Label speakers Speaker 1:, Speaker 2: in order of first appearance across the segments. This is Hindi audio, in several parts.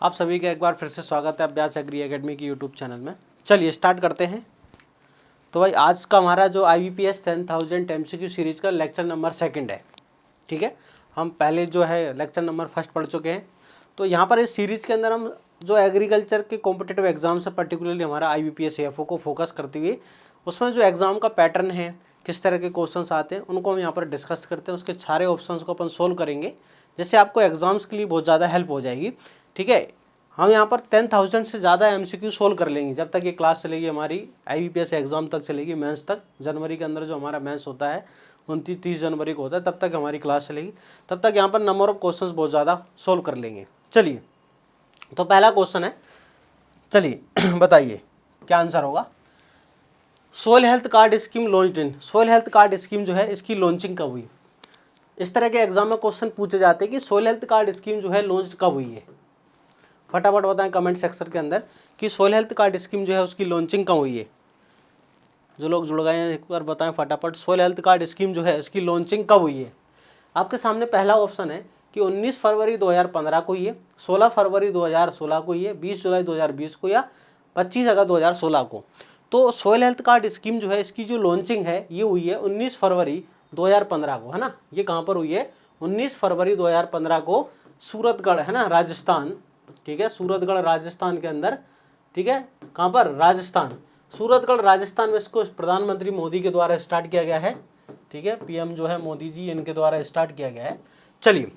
Speaker 1: आप सभी का एक बार फिर से स्वागत है अभ्यास एग्री एकेडमी की यूट्यूब चैनल में। चलिए स्टार्ट करते हैं। तो भाई आज का हमारा जो IBPS 10,000 MCQ सीरीज़ का लेक्चर नंबर 2 है। ठीक है, हम पहले जो है लेक्चर नंबर 1 पढ़ चुके हैं। तो यहाँ पर इस सीरीज़ के अंदर हम जो एग्रीकल्चर के कॉम्पिटिटिव एग्जाम से पर्टिकुलरली हमारा IBPS AFO को फोकस करते हुए उसमें जो एग्ज़ाम का पैटर्न है, किस तरह के क्वेश्चंस आते हैं, उनको हम यहाँ पर डिस्कस करते हैं। उसके सारे ऑप्शंस को अपन सोल्व करेंगे, जिससे आपको एग्जाम्स के लिए बहुत ज़्यादा हेल्प हो जाएगी। ठीक है, हम यहाँ पर 10,000 से ज़्यादा MCQ सोल्व कर लेंगे जब तक ये क्लास चलेगी, हमारी IBPS एग्ज़ाम तक चलेगी, मेंस तक। जनवरी के अंदर जो हमारा मेंस होता है 29-30 जनवरी को होता है, तब तक हमारी क्लास चलेगी। तब तक यहाँ पर नंबर ऑफ क्वेश्चंस बहुत ज़्यादा सोल्व कर लेंगे। चलिए, तो पहला क्वेश्चन है, चलिए बताइए क्या आंसर होगा। Soil health card scheme launched in, soil health card scheme जो है इसकी लॉन्चिंग कब हुई। इस तरह के एग्जाम में क्वेश्चन पूछे जाते हैं कि सोइल हेल्थ कार्ड स्कीम जो है लॉन्च कब हुई है। फटाफट बताएं कमेंट सेक्शन के अंदर कि सोइल हेल्थ कार्ड स्कीम जो है उसकी लॉन्चिंग कब हुई है। जो लोग जुड़ गए हैं एक बार बताएं फटाफट, सोइल हेल्थ कार्ड स्कीम जो है इसकी लॉन्चिंग कब हुई है। आपके सामने पहला ऑप्शन है कि 19 फरवरी 2015 को हुई है, 16 फरवरी 2016 को हुई है, 20 जुलाई 2020 को, या 25 अगस्त 2016 को। तो सोइल हेल्थ कार्ड स्कीम जो है इसकी जो लॉन्चिंग है ये हुई है 19 फरवरी 2015 को, है ना। ये कहाँ पर हुई है, 19 फरवरी 2015 को सूरतगढ़, है ना, राजस्थान। ठीक है, सूरतगढ़ राजस्थान के अंदर। ठीक है, कहाँ पर, राजस्थान, सूरतगढ़ राजस्थान में इसको प्रधानमंत्री मोदी के द्वारा स्टार्ट किया गया है। ठीक है, PM जो है मोदी जी, इनके द्वारा स्टार्ट किया गया है। चलिए,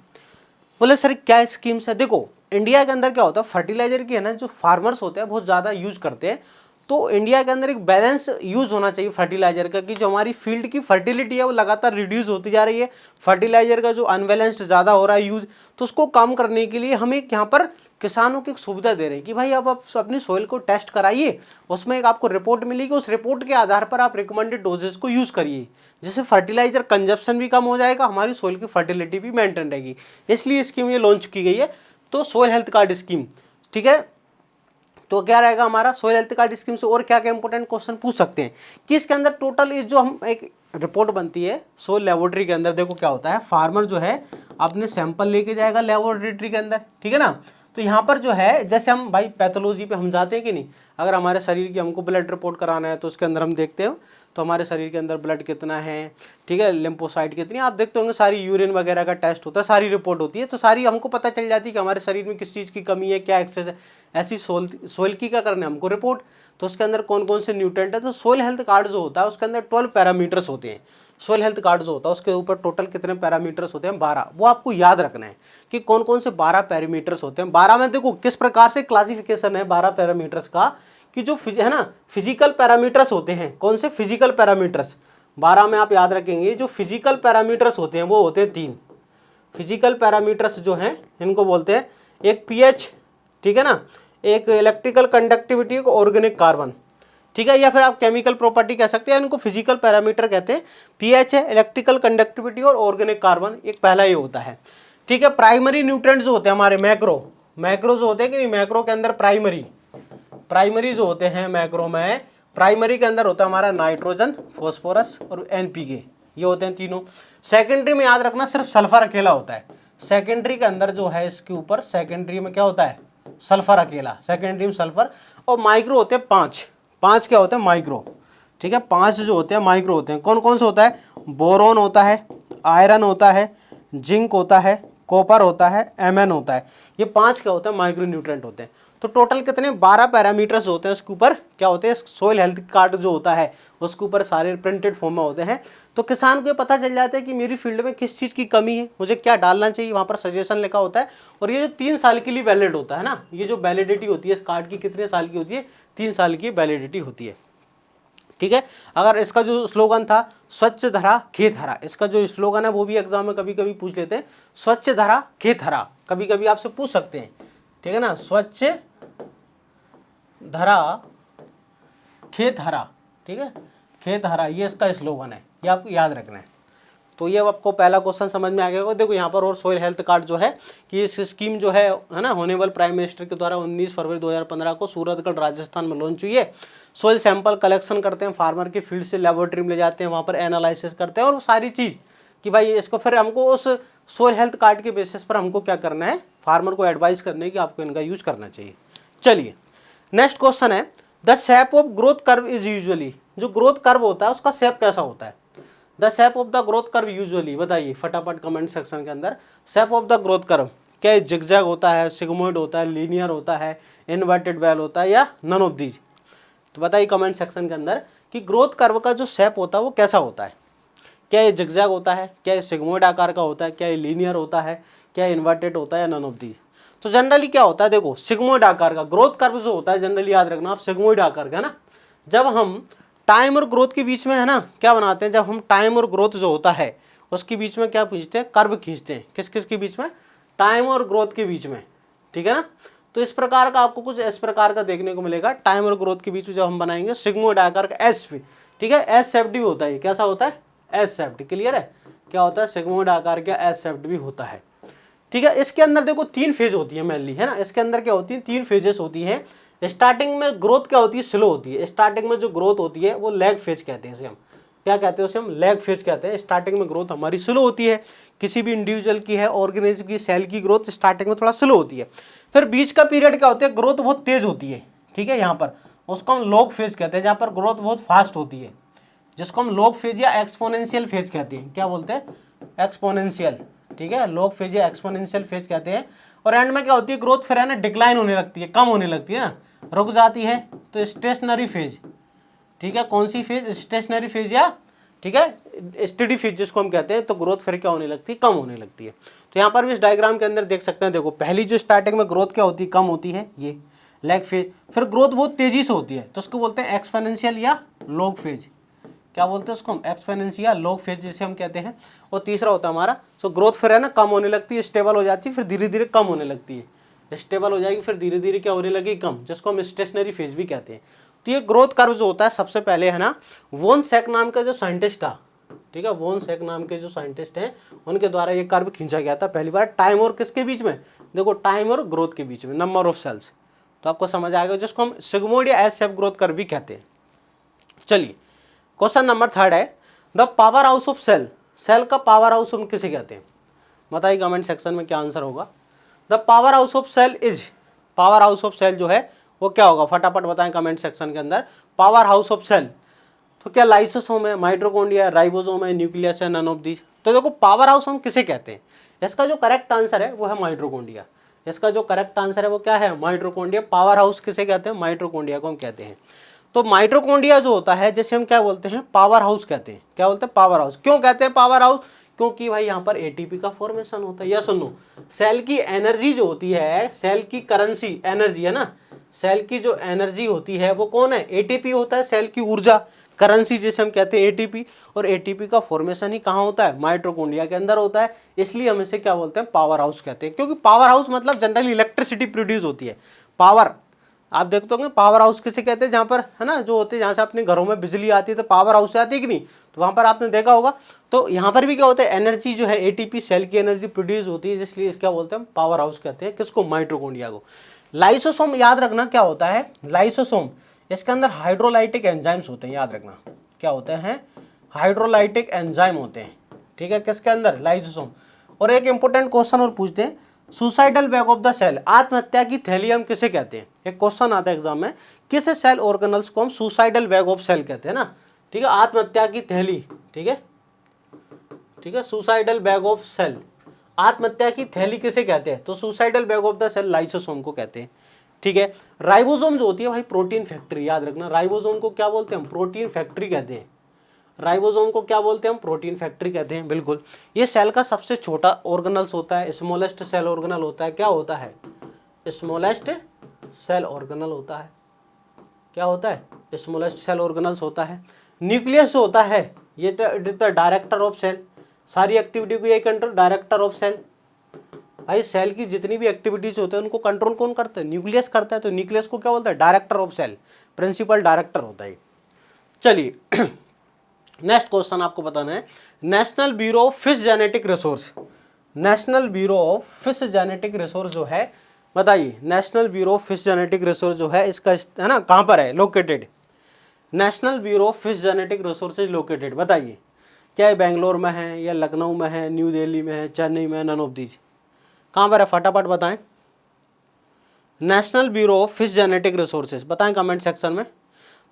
Speaker 1: बोले सर क्या स्कीम्स है। देखो इंडिया के अंदर क्या होता है, फर्टिलाइजर की है ना जो फार्मर्स होते हैं बहुत ज़्यादा यूज करते हैं। तो इंडिया के अंदर एक बैलेंस यूज होना चाहिए फर्टिलाइजर का, कि जो हमारी फील्ड की फर्टिलिटी है वो लगातार रिड्यूस होती जा रही है। फर्टिलाइजर का जो अनबैलेंस्ड ज़्यादा हो रहा है यूज, तो उसको कम करने के लिए हम एक यहाँ पर किसानों की एक सुविधा दे रहे हैं कि भाई आप अपनी सोइल को टेस्ट कराइए, उसमें एक आपको रिपोर्ट मिलेगी, उस रिपोर्ट के आधार पर आप रिकमेंडेड डोजेस को यूज़ करिए, जिससे फर्टिलाइजर कंजप्शन भी कम हो जाएगा, हमारी सोइल की फर्टिलिटी भी मेंटेन रहेगी। इसलिए स्कीम ये लॉन्च की गई है, तो सोइल हेल्थ कार्ड स्कीम। ठीक है, तो क्या रहेगा हमारा सोइल हेल्थ कार्ड स्कीम से और क्या क्या इंपॉर्टेंट क्वेश्चन पूछ सकते हैं कि इसके अंदर टोटल ये जो हम एक रिपोर्ट बनती है सोइल लेबोरेटरी के अंदर। देखो क्या होता है, फार्मर जो है अपने सैंपल लेके जाएगा लेबोरेटरी के अंदर। ठीक है ना, तो यहाँ पर जो है जैसे हम भाई पैथोलॉजी पे हम जाते हैं कि नहीं, अगर हमारे शरीर की हमको ब्लड रिपोर्ट कराना है तो उसके अंदर हम देखते हैं तो हमारे शरीर के अंदर ब्लड कितना है, ठीक है, लिम्फोसाइट कितनी, आप देखते होंगे सारी यूरिन वगैरह का टेस्ट होता है, सारी रिपोर्ट होती है, तो सारी हमको पता चल जाती है कि हमारे शरीर में किस चीज़ की कमी है, क्या एक्सेस है। ऐसी सोइल की क्या करना है हमको रिपोर्ट, तो उसके अंदर कौन कौन से न्यूट्रेंट है। तो सोइल हेल्थ कार्ड जो होता है उसके अंदर 12 पैरामीटर्स होते हैं। सोइल हेल्थ कार्ड जो होता है उसके ऊपर टोटल कितने पैरामीटर्स होते हैं, 12। वो आपको याद रखना है कि कौन कौन से 12 पैरामीटर्स होते हैं। 12 में देखो किस प्रकार से क्लासिफिकेशन है 12 पैरामीटर्स का, कि जो है ना फिजिकल पैरामीटर्स होते हैं। कौन से फिजिकल पैरामीटर्स, 12 में आप याद रखेंगे जो फिजिकल पैरामीटर्स होते हैं वो होते हैं 3 फिजिकल पैरामीटर्स जो हैं इनको बोलते हैं, एक pH, ठीक है ना, एक इलेक्ट्रिकल कंडक्टिविटी, एक ऑर्गेनिक कार्बन। ठीक है, या फिर आप केमिकल प्रॉपर्टी कह सकते हैं, इनको फिजिकल पैरामीटर कहते हैं। pH है, इलेक्ट्रिकल कंडक्टिविटी और ऑर्गेनिक कार्बन, एक पहला ये होता है। ठीक है, प्राइमरी न्यूट्रिएंट जो होते हैं हमारे मैक्रो जो होते हैं कि नहीं, मैक्रो के अंदर प्राइमरी जो होते हैं मैक्रो में, प्राइमरी के अंदर होता है हमारा नाइट्रोजन, फॉस्फोरस और NPK, ये होते हैं तीनों। सेकेंडरी में याद रखना सिर्फ सल्फर अकेला होता है। सेकेंडरी के अंदर जो है इसके ऊपर सेकेंडरी में क्या होता है, सल्फर अकेला, सेकेंडरी में सल्फर। और माइक्रो होते हैं 5 क्या होते हैं, माइक्रो। ठीक है, 5 जो होते हैं माइक्रो होते हैं। कौन कौन से होता है, बोरोन होता है, आयरन होता है, जिंक होता है, कॉपर होता है, Mn होता है। ये 5 क्या होते हैं, माइक्रो न्यूट्रेंट होते हैं। तो टोटल कितने 12 पैरामीटर्स होते हैं उसके ऊपर क्या होते हैं, सोइल हेल्थ कार्ड जो होता है उसके ऊपर सारे प्रिंटेड फॉर्म में होते हैं। तो किसान को पता चल जाता है कि मेरी फील्ड में किस चीज़ की कमी है, मुझे क्या डालना चाहिए, वहाँ पर सजेशन लिखा होता है। और ये जो 3 साल के लिए वैलिड होता है ना, ये जो वैलिडिटी होती है इस कार्ड की कितने साल की होती है, 3 साल की वैलिडिटी होती है। ठीक है, अगर इसका जो स्लोगन था स्वच्छ धरा खेत हरा, इसका जो स्लोगन है वो भी एग्जाम में कभी कभी पूछ लेते हैं, स्वच्छ धरा खेत हरा, कभी कभी आपसे पूछ सकते हैं। ठीक है ना, स्वच्छ धरा खेत हरा, ठीक है, खेत हरा, ये इसका स्लोगन है, ये आपको याद रखना है। तो ये आपको पहला क्वेश्चन समझ में आ गया होगा। देखो यहाँ पर और सोइल हेल्थ कार्ड जो है कि इस स्कीम जो है ना होनेबल प्राइम मिनिस्टर के द्वारा 19 फरवरी 2015 को सूरतगढ़ राजस्थान में लॉन्च हुई है। सोइल सैंपल कलेक्शन करते हैं, फार्मर के फील्ड से लेबोरेटरी में ले जाते हैं, वहाँ पर एनालिसिस करते हैं और वो सारी चीज़ कि भाई इसको फिर हमको उस सोइल हेल्थ कार्ड के बेसिस पर हमको क्या करना है, फार्मर को एडवाइस करने की आपको इनका यूज करना चाहिए। चलिए नेक्स्ट क्वेश्चन है, the shape of growth curve is usually, जो ग्रोथ कर्व होता है उसका शेप कैसा होता है? The shape of the growth curve usually, बताइए फटाफट कमेंट सेक्शन के अंदर। Shape of the growth curve क्या जिगजैग होता है, सिग्मोइड होता है, लीनियर होता है, इन्वर्टेड वेल होता है, या नन ऑफ दीज? तो बताइए कमेंट सेक्शन के अंदर कि ग्रोथ कर्व का जो शेप होता है वो कैसा होता है। क्या ये जिगजैग होता है, क्या ये सिग्मोइड आकार का होता है, क्या ये लीनियर होता है, क्या इन्वर्टेड होता है, या नन ऑफ दीज? तो जनरली क्या होता है, देखो सिग्मोइड आकार का ग्रोथ कर्व जो होता है, जनरली याद रखना आप, सिग्मोइड आकार का ना। जब हम टाइम और ग्रोथ के बीच में है ना क्या बनाते हैं, जब हम टाइम और ग्रोथ जो होता है उसके बीच में क्या खींचते हैं, कर्व खींचते हैं। किस किस के बीच में? टाइम और ग्रोथ के बीच में, ठीक है ना। तो इस प्रकार का आपको कुछ इस प्रकार का देखने को मिलेगा, टाइम और ग्रोथ के बीच में जब हम बनाएंगे सिग्मोइड आकार का एस भी, ठीक है, एस शेप्ड भी होता है। कैसा होता है? S shaped. क्लियर है? क्या होता है? सिग्मोइड आकार का एस शेप्ड भी होता है, ठीक है। इसके अंदर देखो 3 फेज होती है मेनली, है ना। इसके अंदर क्या होती है? 3 फेजेस होती है। स्टार्टिंग में ग्रोथ क्या होती है? स्लो होती है। स्टार्टिंग में जो ग्रोथ होती है वो लैग फेज कहते हैं, इसे हम क्या कहते हैं? उसे हम लैग फेज कहते हैं। स्टार्टिंग में ग्रोथ हमारी स्लो होती है, किसी भी इंडिविजुअल की है, ऑर्गेनिज्म की, सेल की ग्रोथ स्टार्टिंग में थोड़ा स्लो होती है। फिर बीच का पीरियड क्या होता है? ग्रोथ बहुत तेज होती है, ठीक है। यहाँ पर उसको हम लॉग फेज कहते हैं, जहाँ पर ग्रोथ बहुत फास्ट होती है, जिसको हम लॉग फेज या एक्सपोनेंशियल फेज कहते हैं। क्या बोलते हैं? एक्सपोनेंशियल, ठीक है। लॉग फेज या एक्सपोनेंशियल फेज कहते हैं। और एंड में क्या होती है? ग्रोथ फिर है ना डिक्लाइन होने लगती है, कम होने लगती है ना, रुक जाती है। तो स्टेशनरी फेज, ठीक है। कौन सी फेज? स्टेशनरी फेज या, ठीक है, स्टडी फेज जिसको हम कहते हैं। तो ग्रोथ फिर क्या होने लगती है? कम होने लगती है। तो यहाँ पर भी इस डायग्राम के अंदर देख सकते हैं, देखो पहली जो स्टार्टिंग में ग्रोथ क्या होती है? कम होती है, ये लैग फेज। फिर ग्रोथ बहुत तेजी से होती है, तो उसको बोलते हैं एक्सपोनेंशियल या लॉग फेज। क्या बोलते हैं उसको हम? एक्सपोनेंशियल या लॉग फेज जिसे हम कहते हैं। और तीसरा होता है हमारा, तो ग्रोथ फिर है ना कम होने लगती है, स्टेबल हो जाती है, फिर धीरे धीरे कम होने लगती है। स्टेबल हो जाएगी, फिर धीरे धीरे क्या होने लगी? कम, जिसको हम स्टेशनरी फेज भी कहते हैं। तो ये ग्रोथ कर्व जो होता है, सबसे पहले है ना वोन सेक नाम का जो साइंटिस्ट था, ठीक है, वोन सेक नाम के जो साइंटिस्ट हैं उनके द्वारा ये कर्व खींचा गया था पहली बार। टाइम और किसके बीच में? देखो टाइम और ग्रोथ के बीच में, नंबर ऑफ सेल्स। तो आपको समझ आएगा, जिसको हम सिग्मोइड या एस शेप ग्रोथ कर्व भी कहते हैं। चलिए क्वेश्चन नंबर 3 है, the power house of cell. Cell का पावर हाउस हम किसे कहते हैं? बताइए कमेंट सेक्शन में क्या आंसर होगा। The power house of cell is, power house of cell जो है वो क्या होगा? फटाफट बताएं कमेंट सेक्शन के अंदर। पावर हाउस ऑफ सेल तो क्या लाइसोसोम है, माइटोकॉन्ड्रिया, राइबोसोम है, न्यूक्लियस है, नन ऑफ दीज? तो देखो पावर हाउस हम किसे कहते हैं, इसका जो करेक्ट आंसर है वो है माइटोकॉन्ड्रिया। इसका जो करेक्ट आंसर है वो क्या है? माइटोकॉन्ड्रिया। पावर हाउस किसे कहते हैं? माइटोकॉन्ड्रिया को हम कहते हैं। तो माइटोकॉन्ड्रिया जो होता है जैसे हम क्या बोलते हैं? पावर हाउस कहते हैं। क्या बोलते हैं? Power house. क्यों कहते हैं पावर हाउस? क्योंकि भाई यहाँ पर एटीपी का फॉर्मेशन होता है। या सुनो, सेल की एनर्जी जो होती है, सेल की करेंसी एनर्जी है ना, सेल की जो एनर्जी होती है वो कौन है? एटीपी होता है। सेल की ऊर्जा, करेंसी जिसे हम कहते हैं एटीपी। और एटीपी का फॉर्मेशन ही कहाँ होता है? माइटोकॉन्ड्रिया के अंदर होता है। इसलिए हम इसे क्या बोलते हैं? पावर हाउस कहते हैं। क्योंकि पावर हाउस मतलब जनरली इलेक्ट्रिसिटी प्रोड्यूस होती है। पावर आप देखते होंगे, पावर हाउस किसे कहते हैं? जहाँ पर है ना जो होते हैं, जहाँ से अपने घरों में बिजली आती है तो पावर हाउस से आती है कि नहीं? तो वहाँ पर आपने देखा होगा। तो यहाँ पर भी क्या होता है? एनर्जी जो है एटीपी, सेल की एनर्जी प्रोड्यूस होती है, इसलिए क्या बोलते हैं? पावर हाउस कहते हैं। किसको? माइटोकॉन्ड्रिया को। लाइसोसोम याद रखना क्या होता है? लाइसोसोम, इसके अंदर हाइड्रोलाइटिक एंजाइम्स होते हैं। याद रखना क्या होते हैं? हाइड्रोलाइटिक एंजाइम होते हैं, ठीक है। किसके अंदर? लाइसोसोम। और एक इंपॉर्टेंट क्वेश्चन और पूछते हैं, suicidal bag of the cell, आत्महत्या की थैली हम किसे कहते हैं? एक क्वेश्चन आता है एग्जाम में, किस सेल ऑर्गेनल्स को हम सुसाइडल बैग ऑफ सेल कहते हैं ना, ठीक है। आत्महत्या की थैली, ठीक है, ठीक है, सुसाइडल बैग ऑफ सेल, आत्महत्या की थैली किसे कहते हैं? तो suicidal bag of the cell lysosome को कहते हैं, ठीक है। राइबोसोम जो होती है भाई प्रोटीन फैक्ट्री, याद रखना राइबोसोम को क्या बोलते हैं? हम प्रोटीन फैक्ट्री कहते हैं। राइबोसोम को क्या बोलते हैं? हम प्रोटीन फैक्ट्री कहते हैं, बिल्कुल। ये सेल का सबसे छोटा ऑर्गेनल्स होता है, स्मॉलेस्ट सेल ऑर्गेनल होता है। क्या होता है? स्मॉलेस्ट सेल ऑर्गेनल होता है। क्या होता है? स्मॉलेस्ट सेल ऑर्गेनल्स होता है। न्यूक्लियस होता है, ये द डायरेक्टर ऑफ सेल, सारी एक्टिविटी को ये कंट्रोल, डायरेक्टर ऑफ सेल। भाई सेल की जितनी भी एक्टिविटीज होते हैं उनको कंट्रोल कौन करता है? न्यूक्लियस करता है। तो न्यूक्लियस को क्या बोलता है? Director of cell, principal director होता है। चलिए नेक्स्ट क्वेश्चन आपको बताना है, national bureau of fish genetic resource. National bureau of fish genetic resource जो है, बताइए national bureau of fish genetic resource जो है इसका है ना कहाँ पर है located? National bureau of fish genetic resources located, बताइए क्या ये बेंगलोर में है या लखनऊ में है, न्यू दिल्ली में है, चेन्नई में है, नन ऑफ दीज। कहाँ पर है फटाफट बताएं। National bureau of fish genetic resources, बताएं कमेंट सेक्शन में।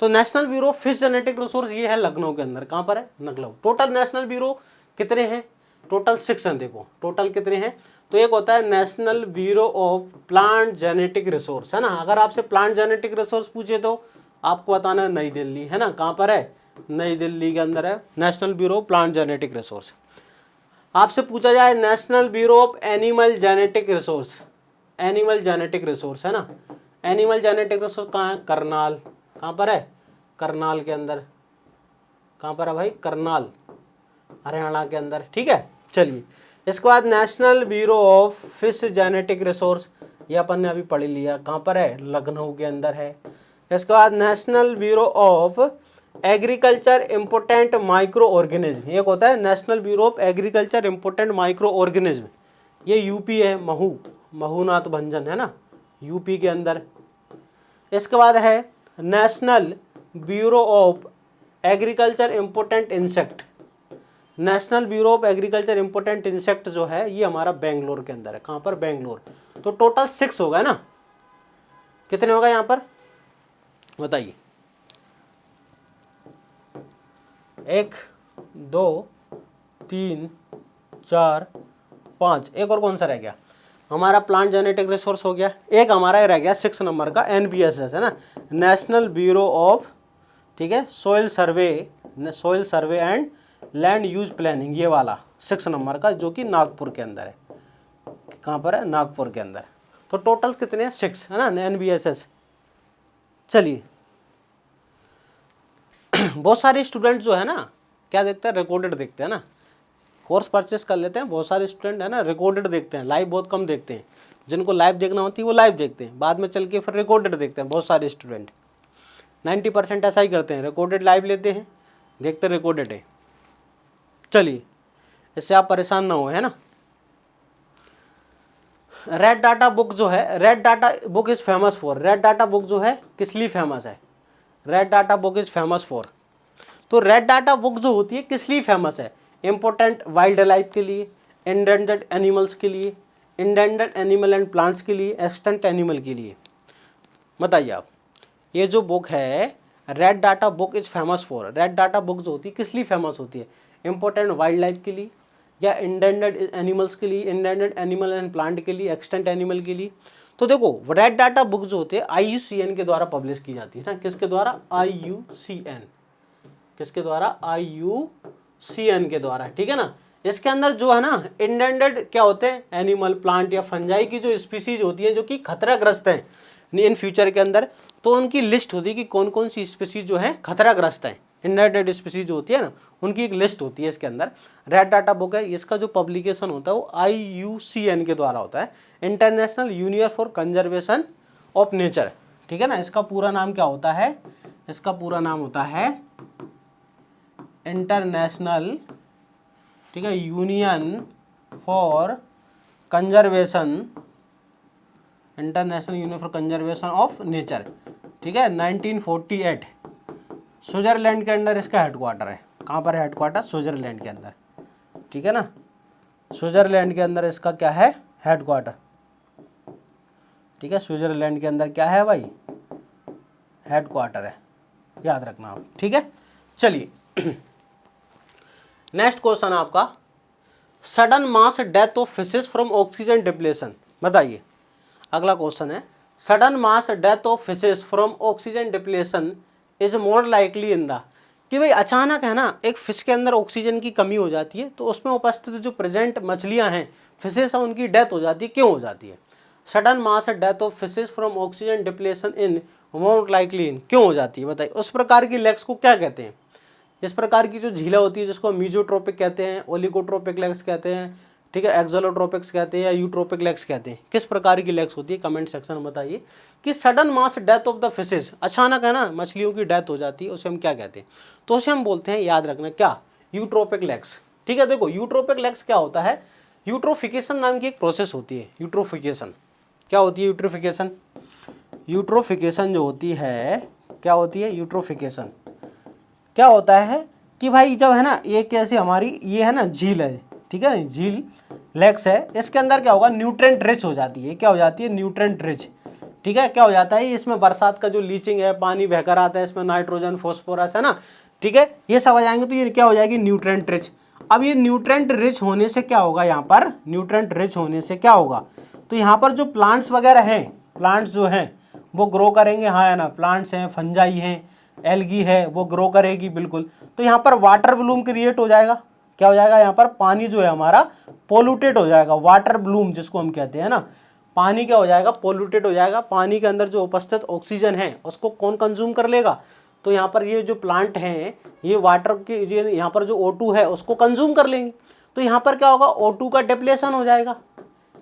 Speaker 1: तो national bureau of fish genetic resource ये है लखनऊ के अंदर। कहाँ पर है? लखनऊ। टोटल नेशनल ब्यूरो कितने हैं? टोटल 6 हैं। देखो टोटल कितने हैं, तो एक होता है national bureau of plant genetic resource, है ना। अगर आपसे प्लांट जेनेटिक रिसोर्स पूछे तो आपको बताना है नई दिल्ली, है ना। कहाँ पर है? नई दिल्ली के अंदर है national bureau of plant genetic resource. आपसे पूछा जाए national bureau of animal genetic resource, animal genetic resource, है ना। एनिमल जेनेटिक रिसोर्स कहाँ है? करनाल। कहाँ पर है? करनाल के अंदर। कहाँ पर है भाई? करनाल, हरियाणा के अंदर, ठीक है। चलिए इसके बाद national bureau of fish genetic resource, ये अपन ने अभी पढ़ लिया। कहाँ पर है? लखनऊ के अंदर है। इसके बाद national bureau of agriculture important micro organism, एक होता है national bureau of agriculture important micro organism, ये यूपी है, महूनाथ भंजन, है ना, यूपी के अंदर। इसके बाद है national bureau of agriculture important insect, national bureau of agriculture important insect जो है ये हमारा बेंगलोर के अंदर है। कहाँ पर? बेंगलोर। तो टोटल 6 हो गए ना। कितने होगा यहाँ पर बताइए? 1 2 3 4 5, एक और कौन सा रह गया? हमारा प्लांट जेनेटिक रिसोर्स हो गया। एक हमारा ये रह गया 6 नंबर का NBSS, है ना, नेशनल ब्यूरो ऑफ, ठीक है, soil survey and land use planning, ये वाला 6 नंबर का जो कि नागपुर के अंदर है। कहाँ पर है? नागपुर के अंदर। तो टोटल कितने हैं? 6, है ना, NBSS। चलिए बहुत सारे स्टूडेंट जो है ना क्या देखते हैं? रिकॉर्डेड देखते हैं ना। कोर्स परचेस कर लेते हैं बहुत सारे स्टूडेंट, है ना, रिकॉर्डेड देखते हैं, लाइव बहुत कम देखते हैं। जिनको लाइव देखना होती है वो लाइव देखते हैं, बाद में चल के फिर रिकॉर्डेड देखते हैं। बहुत सारे स्टूडेंट 90% ऐसा ही करते हैं, रिकॉर्डेड लाइव लेते हैं, देखते रिकॉर्डेड है। चलिए इससे आप परेशान ना हो, है ना। रेड डाटा बुक जो है, red data book is famous for, red data book जो है किस लिए फेमस है? Red data book is famous for, तो रेड डाटा बुक जो होती है किस लिए फेमस है? इंपॉर्टेंट वाइल्ड लाइफ के लिए, एंडेंजर्ड एनिमल्स के लिए, एंडेंजर्ड एनिमल एंड प्लांट्स के लिए, एक्सटेंट एनिमल के लिए। बताइए आप, ये जो बुक है red data book is famous for, red data book जो होती है किस लिए फेमस होती है? इंपॉर्टेंट वाइल्ड लाइफ के लिए, या एंडेंजर्ड एनिमल्स के लिए, एंडेंजर्ड एनिमल एंड प्लांट के लिए, एक्सटेंट एनिमल के लिए। तो देखो रेड डाटा बुक जो होती है IUCN के द्वारा पब्लिश की जाती है ना। किसके द्वारा? IUCN। किसके द्वारा? IUCN के द्वारा, ठीक है ना। इसके अंदर जो है ना एंडेंजर्ड क्या होते हैं? एनिमल, प्लांट या फंजाई की जो स्पीसीज होती है जो कि खतराग्रस्त हैं इन फ्यूचर के अंदर, तो उनकी लिस्ट होती है कि कौन कौन सी स्पीसीज जो है खतराग्रस्त है। एंडेंजर्ड स्पीसीज जो होती है ना उनकी एक लिस्ट होती है इसके अंदर। रेड डाटा बुक है, इसका जो पब्लिकेशन होता है वो IUCN के द्वारा होता है, international union for conservation of nature, ठीक है ना। इसका पूरा नाम क्या होता है? इसका पूरा नाम होता है इंटरनेशनल, ठीक है, union for conservation, international union for conservation of nature, ठीक है, 1948 स्विट्जरलैंड के अंदर इसका हेडक्वार्टर है। कहाँ पर है हेडक्वार्टर? स्विट्जरलैंड के अंदर, ठीक है ना। स्विट्जरलैंड के अंदर इसका क्या है? हेडक्वार्टर, ठीक है। स्विट्जरलैंड के अंदर क्या है भाई? हेडक्वार्टर है, याद रखना आप, ठीक है। चलिए नेक्स्ट क्वेश्चन आपका, sudden mass death of fishes from oxygen depletion. बताइए अगला क्वेश्चन है, sudden mass death of fishes from oxygen depletion is more likely in the, कि भाई अचानक है ना एक फिश के अंदर ऑक्सीजन की कमी हो जाती है तो उसमें उपस्थित जो प्रेजेंट मछलियां हैं, फिशेस हैं, उनकी डेथ हो जाती है। क्यों हो जाती है? Sudden mass death of fishes from oxygen depletion in more likely in, क्यों हो जाती है? बताइए। उस प्रकार की लेग्स को क्या कहते हैं? इस प्रकार की जो झीलें होती है जिसको मीजोट्रोपिक कहते हैं, ओलिगोट्रोपिक लेग्स कहते हैं, ठीक है, एक्सोलोट्रोपिक्स कहते हैं या यूट्रोपिक लेग्स कहते हैं। किस प्रकार की लेग्स होती है? कमेंट सेक्शन में बताइए। कि sudden mass death of the fishes, अचानक है ना मछलियों की डेथ हो जाती है, उसे हम क्या कहते हैं? तो उसे हम बोलते हैं, याद रखना, क्या? यूट्रोपिक लेग्स, ठीक है। देखो यूट्रोपिक लेग्स क्या होता है? यूट्रोफिकेशन नाम की एक प्रोसेस होती है। यूट्रोफिकेशन क्या होती है? यूट्रोफिकेशन, यूट्रोफिकेशन जो होती है क्या होती है? यूट्रोफिकेशन क्या होता है कि भाई जब है ना ये कैसे हमारी ये है ना झील है, ठीक है ना, झील लेक्स है, इसके अंदर क्या होगा, न्यूट्रेंट रिच हो जाती है। क्या हो जाती है, न्यूट्रेंट रिच, ठीक है। क्या हो जाता है, इसमें बरसात का जो लीचिंग है, पानी बहकर आता है, इसमें नाइट्रोजन फॉस्फोरस है ना, ठीक है, ये सब आ जाएंगे तो ये क्या हो जाएगी, न्यूट्रेंट रिच। अब ये न्यूट्रेंट रिच होने से क्या होगा, यहाँ पर न्यूट्रेंट रिच होने से क्या होगा, तो यहाँ पर जो प्लांट्स वगैरह हैं, प्लांट्स जो हैं वो ग्रो करेंगे, हाँ है ना, प्लांट्स हैं, फंजाई हैं, एल्गी है, वो ग्रो करेगी बिल्कुल। तो यहाँ पर वाटर ब्लूम क्रिएट हो जाएगा। क्या हो जाएगा, यहाँ पर पानी जो है हमारा पोल्यूटेड हो जाएगा, वाटर ब्लूम जिसको हम कहते हैं ना, पानी क्या हो जाएगा, पोल्यूटेड हो जाएगा। पानी के अंदर जो उपस्थित ऑक्सीजन है उसको कौन कंज्यूम कर लेगा, तो यहाँ पर ये जो प्लांट हैं ये वाटर की ये यहाँ पर जो O2 है उसको कंज्यूम कर लेंगे। तो यहाँ पर क्या होगा, O2 का डिप्लेशन हो जाएगा।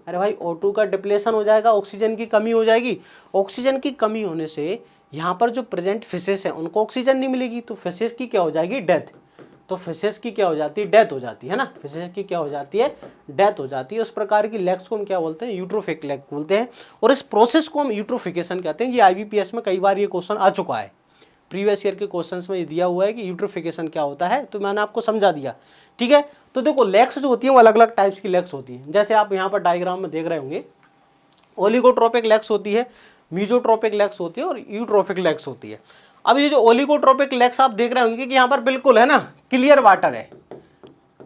Speaker 1: अरे भाई O2 का डिप्लेशन हो जाएगा, ऑक्सीजन की कमी हो जाएगी। ऑक्सीजन की कमी होने से यहाँ पर जो प्रेजेंट फिशेस हैं उनको ऑक्सीजन नहीं मिलेगी, तो फिशेस की क्या हो जाएगी, डेथ। तो फिशेस की क्या हो जाती है, डेथ हो जाती है ना, फिशेस की क्या हो जाती है, डेथ हो जाती है। उस प्रकार की लेग्स को हम क्या बोलते हैं, यूट्रोफिक लेग बोलते हैं। और इस प्रोसेस को हम यूट्रोफिकेशन कहते हैं। ये IBPS में कई बार ये क्वेश्चन आ चुका है, प्रीवियस ईयर के क्वेश्चंस में ये दिया हुआ है कि यूट्रोफिकेशन क्या होता है, तो मैंने आपको समझा दिया, ठीक है। तो देखो लेग्स जो होती है वो अलग अलग टाइप्स की लेग्स होती हैं। जैसे आप यहाँ पर डायग्राम में देख रहे होंगे, ओलिगोट्रोपिक लेग्स होती है, मीजोट्रोपिक लेग्स होती है और यूट्रोफिक लेग्स होती है। अब ये जो ओलिगोट्रोपिक लेग्स आप देख रहे होंगे कि यहाँ पर बिल्कुल है ना क्लियर वाटर है,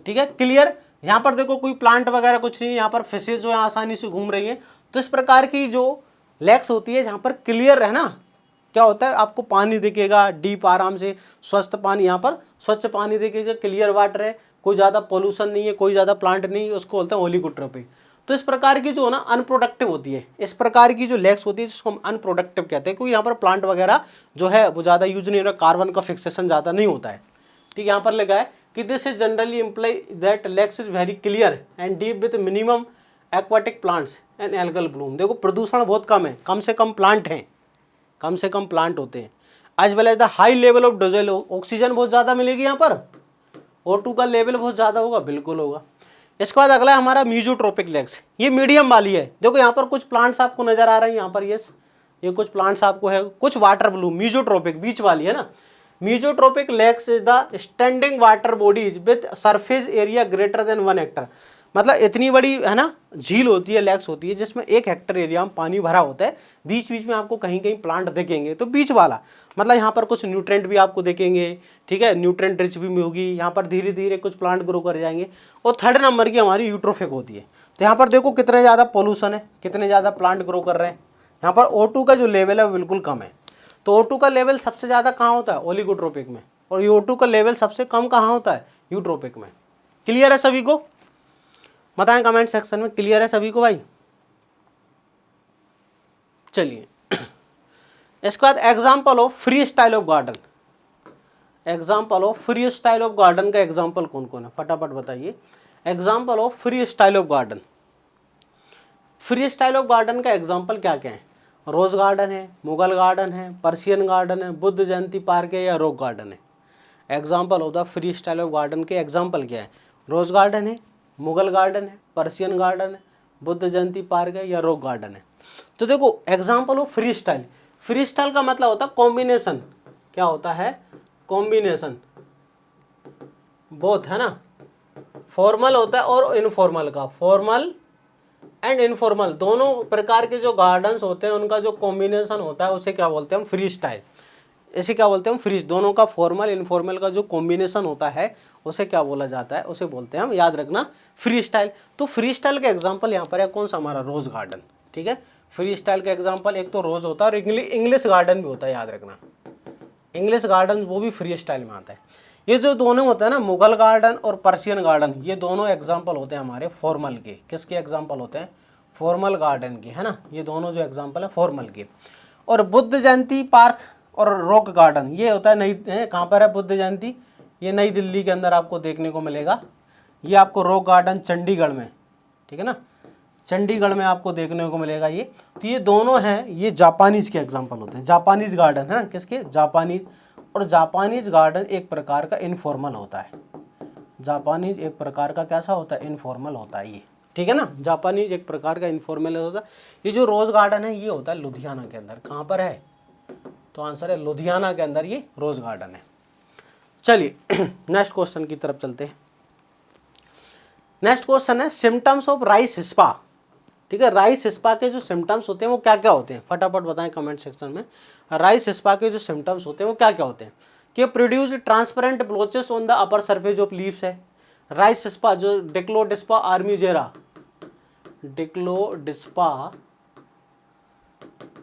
Speaker 1: ठीक है, क्लियर। यहाँ पर देखो कोई प्लांट वगैरह कुछ नहीं है, यहाँ पर फिशेज जो है आसानी से घूम रही है। तो इस प्रकार की जो लेग्स होती है जहाँ पर क्लियर है ना, क्या होता है, आपको पानी दिखेगा डीप, आराम से स्वस्थ पानी, यहाँ पर स्वच्छ पानी दिखेगा, क्लियर वाटर है, कोई ज़्यादा पोल्यूशन नहीं है, कोई ज़्यादा प्लांट नहीं है, उसको बोलते हैं ओलिगोट्रोपिक। तो इस प्रकार की जो है ना अनप्रोडक्टिव होती है, इस प्रकार की जो लेग्स होती है जिसको हम अनप्रोडक्टिव कहते हैं, क्योंकि यहाँ पर प्लांट वगैरह जो है वो ज़्यादा यूज नहीं हो रहा, कार्बन का फिक्सेशन ज़्यादा नहीं होता है, ठीक। यहाँ पर लिखा है कि this is generally imply that legs is very clear and deep with minimum aquatic plants and algal Bloom. देखो प्रदूषण बहुत कम है, कम से कम प्लांट हैं, कम से कम प्लांट होते हैं। As well as the high level of डोजल, ऑक्सीजन बहुत ज़्यादा मिलेगी यहाँ पर, O2 का लेवल बहुत ज़्यादा होगा, बिल्कुल होगा। इसके बाद अगला है हमारा मीजोट्रोपिक लेग्स, ये मीडियम वाली है। देखो यहाँ पर कुछ प्लांट्स आपको नजर आ रहे हैं, यहाँ पर ये कुछ प्लांट्स आपको है, कुछ वाटर ब्लूम, मीजोट्रोपिक बीच वाली है ना। Mesotrophic lakes is the standing water bodies with surface area greater than 1 hectare. मतलब इतनी बड़ी है ना झील होती है, लेग्स होती है जिसमें 1 हेक्टर एरिया में पानी भरा होता है, बीच बीच में आपको कहीं कहीं प्लांट दिखेंगे। तो बीच वाला मतलब यहाँ पर कुछ न्यूट्रेंट भी आपको दिखेंगे, ठीक है, न्यूट्रेंट रिच भी होगी, यहाँ पर धीरे धीरे कुछ प्लांट ग्रो कर जाएंगे। और थर्ड नंबर की हमारी यूट्रोफिक होती है। तो यहाँ पर देखो कितने ज़्यादा पोल्यूशन है, कितने ज़्यादा प्लांट ग्रो कर रहे हैं। यहाँ पर O2 का जो लेवल है वो बिल्कुल कम है। तो O2 का लेवल सबसे ज़्यादा कहाँ होता है, ओलिगोट्रोपिक में, और O2 का लेवल सबसे कम कहाँ होता है, यूट्रोपिक में। क्लियर है सभी को, बताएं कमेंट सेक्शन में, क्लियर है सभी को भाई। चलिए इसके बाद example of free style of garden, example of free style of garden का एग्जाम्पल कौन कौन है, फटाफट बताइए। Example of free style of garden, free style of garden का एग्जाम्पल क्या क्या है, रोज गार्डन है, मुगल गार्डन है, पर्शियन गार्डन है, बुद्ध जयंती पार्क है या रॉक गार्डन है। Example of the free style of garden के एग्जाम्पल क्या है, रोज गार्डन है, मुगल गार्डन है, पर्शियन गार्डन है, बुद्ध जयंती पार्क है या रॉक गार्डन है। तो देखो example of free style, free style का मतलब होता है कॉम्बिनेशन, क्या होता है, कॉम्बिनेशन, बोथ है ना, फॉर्मल होता है और इनफॉर्मल का, फॉर्मल एंड इनफॉर्मल दोनों प्रकार के जो गार्डन्स होते हैं उनका जो कॉम्बिनेशन होता है उसे क्या बोलते हैं हम, फ्री स्टाइल। इसे क्या बोलते हैं हम, फ्री, दोनों का फॉर्मल इनफॉर्मल का जो कॉम्बिनेशन होता है उसे क्या बोला जाता है, उसे बोलते हैं हम, याद रखना, फ्री स्टाइल। तो फ्री स्टाइल का एग्जांपल यहाँ पर है कौन सा, हमारा रोज गार्डन, ठीक है। फ्री स्टाइल का एग्जांपल एक तो रोज होता है और इंग्लिश गार्डन भी होता है, याद रखना, इंग्लिश गार्डन वो भी फ्री स्टाइल में आता है। ये जो दोनों होता है ना, मुगल गार्डन और पर्शियन गार्डन, ये दोनों एग्जाम्पल होते हैं हमारे फॉर्मल के, किसके एग्जाम्पल होते हैं, फॉर्मल गार्डन के, है ना, ये दोनों जो एग्जाम्पल है फॉर्मल के। और बुद्ध जयंती पार्क और रॉक गार्डन ये होता है नई, कहाँ पर है बुद्ध जयंती, ये नई दिल्ली के अंदर आपको देखने को मिलेगा। ये आपको रॉक गार्डन चंडीगढ़ में, ठीक है ना, चंडीगढ़ में आपको देखने को मिलेगा ये। तो ये दोनों हैं, ये जापानीज के एग्जाम्पल होते हैं, जापानीज गार्डन है ना, किसके, जापानीज। और जापानीज गार्डन एक प्रकार का इनफॉर्मल होता है, जापानीज एक प्रकार का कैसा होता है, इनफॉर्मल होता है ये, ठीक है ना, जापानीज एक प्रकार का इनफॉर्मल होता है। ये जो रोज गार्डन है ये होता है लुधियाना के अंदर, कहाँ पर है, तो आंसर है लुधियाना के अंदर ये रोज गार्डन है। चलिए नेक्स्ट क्वेश्चन की तरफ चलते हैं। नेक्स्ट क्वेश्चन है सिम्टम्स ऑफ राइस हिस्पा। ठीक है, राइस हिस्पा के जो सिम्टम्स होते हैं वो क्या क्या होते हैं, फटाफट बताएं कमेंट सेक्शन में। राइस हिस्पा के जो सिम्टम्स होते हैं वो क्या क्या होते हैं। कि produce transparent blotches on the upper surface of leaves है। राइस हिस्पा जो डिक्लोडिस्पा आर्मीजेरा, डिक्लोडिस्पा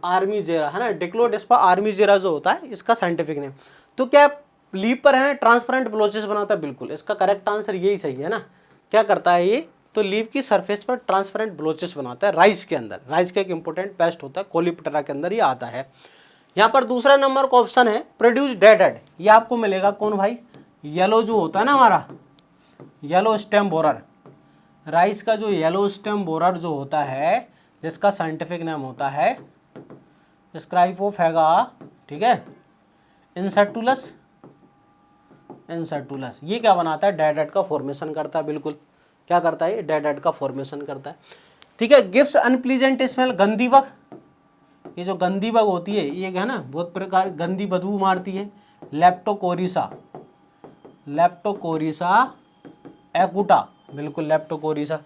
Speaker 1: आर्मीजेरा है ना, डिक्लोडिस्पा आर्मीजेरा जो होता है इसका साइंटिफिक नेम। तो क्या लीव पर है ना ट्रांसपेरेंट ब्लोचेस बनाता है, बिल्कुल इसका करेक्ट आंसर यही सही है ना। क्या करता है ये, तो लीव की सरफेस पर ट्रांसपेरेंट ब्लोचेस बनाता है राइस के अंदर। राइस का एक इंपॉर्टेंट पेस्ट होता है, कोलीप्टेरा के अंदर ये आता है। यहाँ पर दूसरा नंबर का ऑप्शन है प्रोड्यूस डेड हेड। ये आपको मिलेगा कौन भाई, येलो जो होता है ना हमारा, येलो स्टेम बोरर। राइस का जो येलो स्टेम बोरर जो होता है जिसका साइंटिफिक नाम होता है स्क्राइपोफेगा, ठीक है, इंसेक्टुलस, इंसेक्टुलस। ये क्या बनाता है, डेड हेड का फॉर्मेशन करता है, बिल्कुल क्या करता है, डेड हेड का फॉर्मेशन करता है। ठीक है, गिव्स अनप्लीजेंट स्मेल, गंदी बग। ये जो गंदी बग होती है ये है ना बहुत प्रकार गंदी बदबू मारती है। लेप्टोकोरिसा, लेप्टोकोरिसा एकुटा, बिल्कुल Leptocorisa.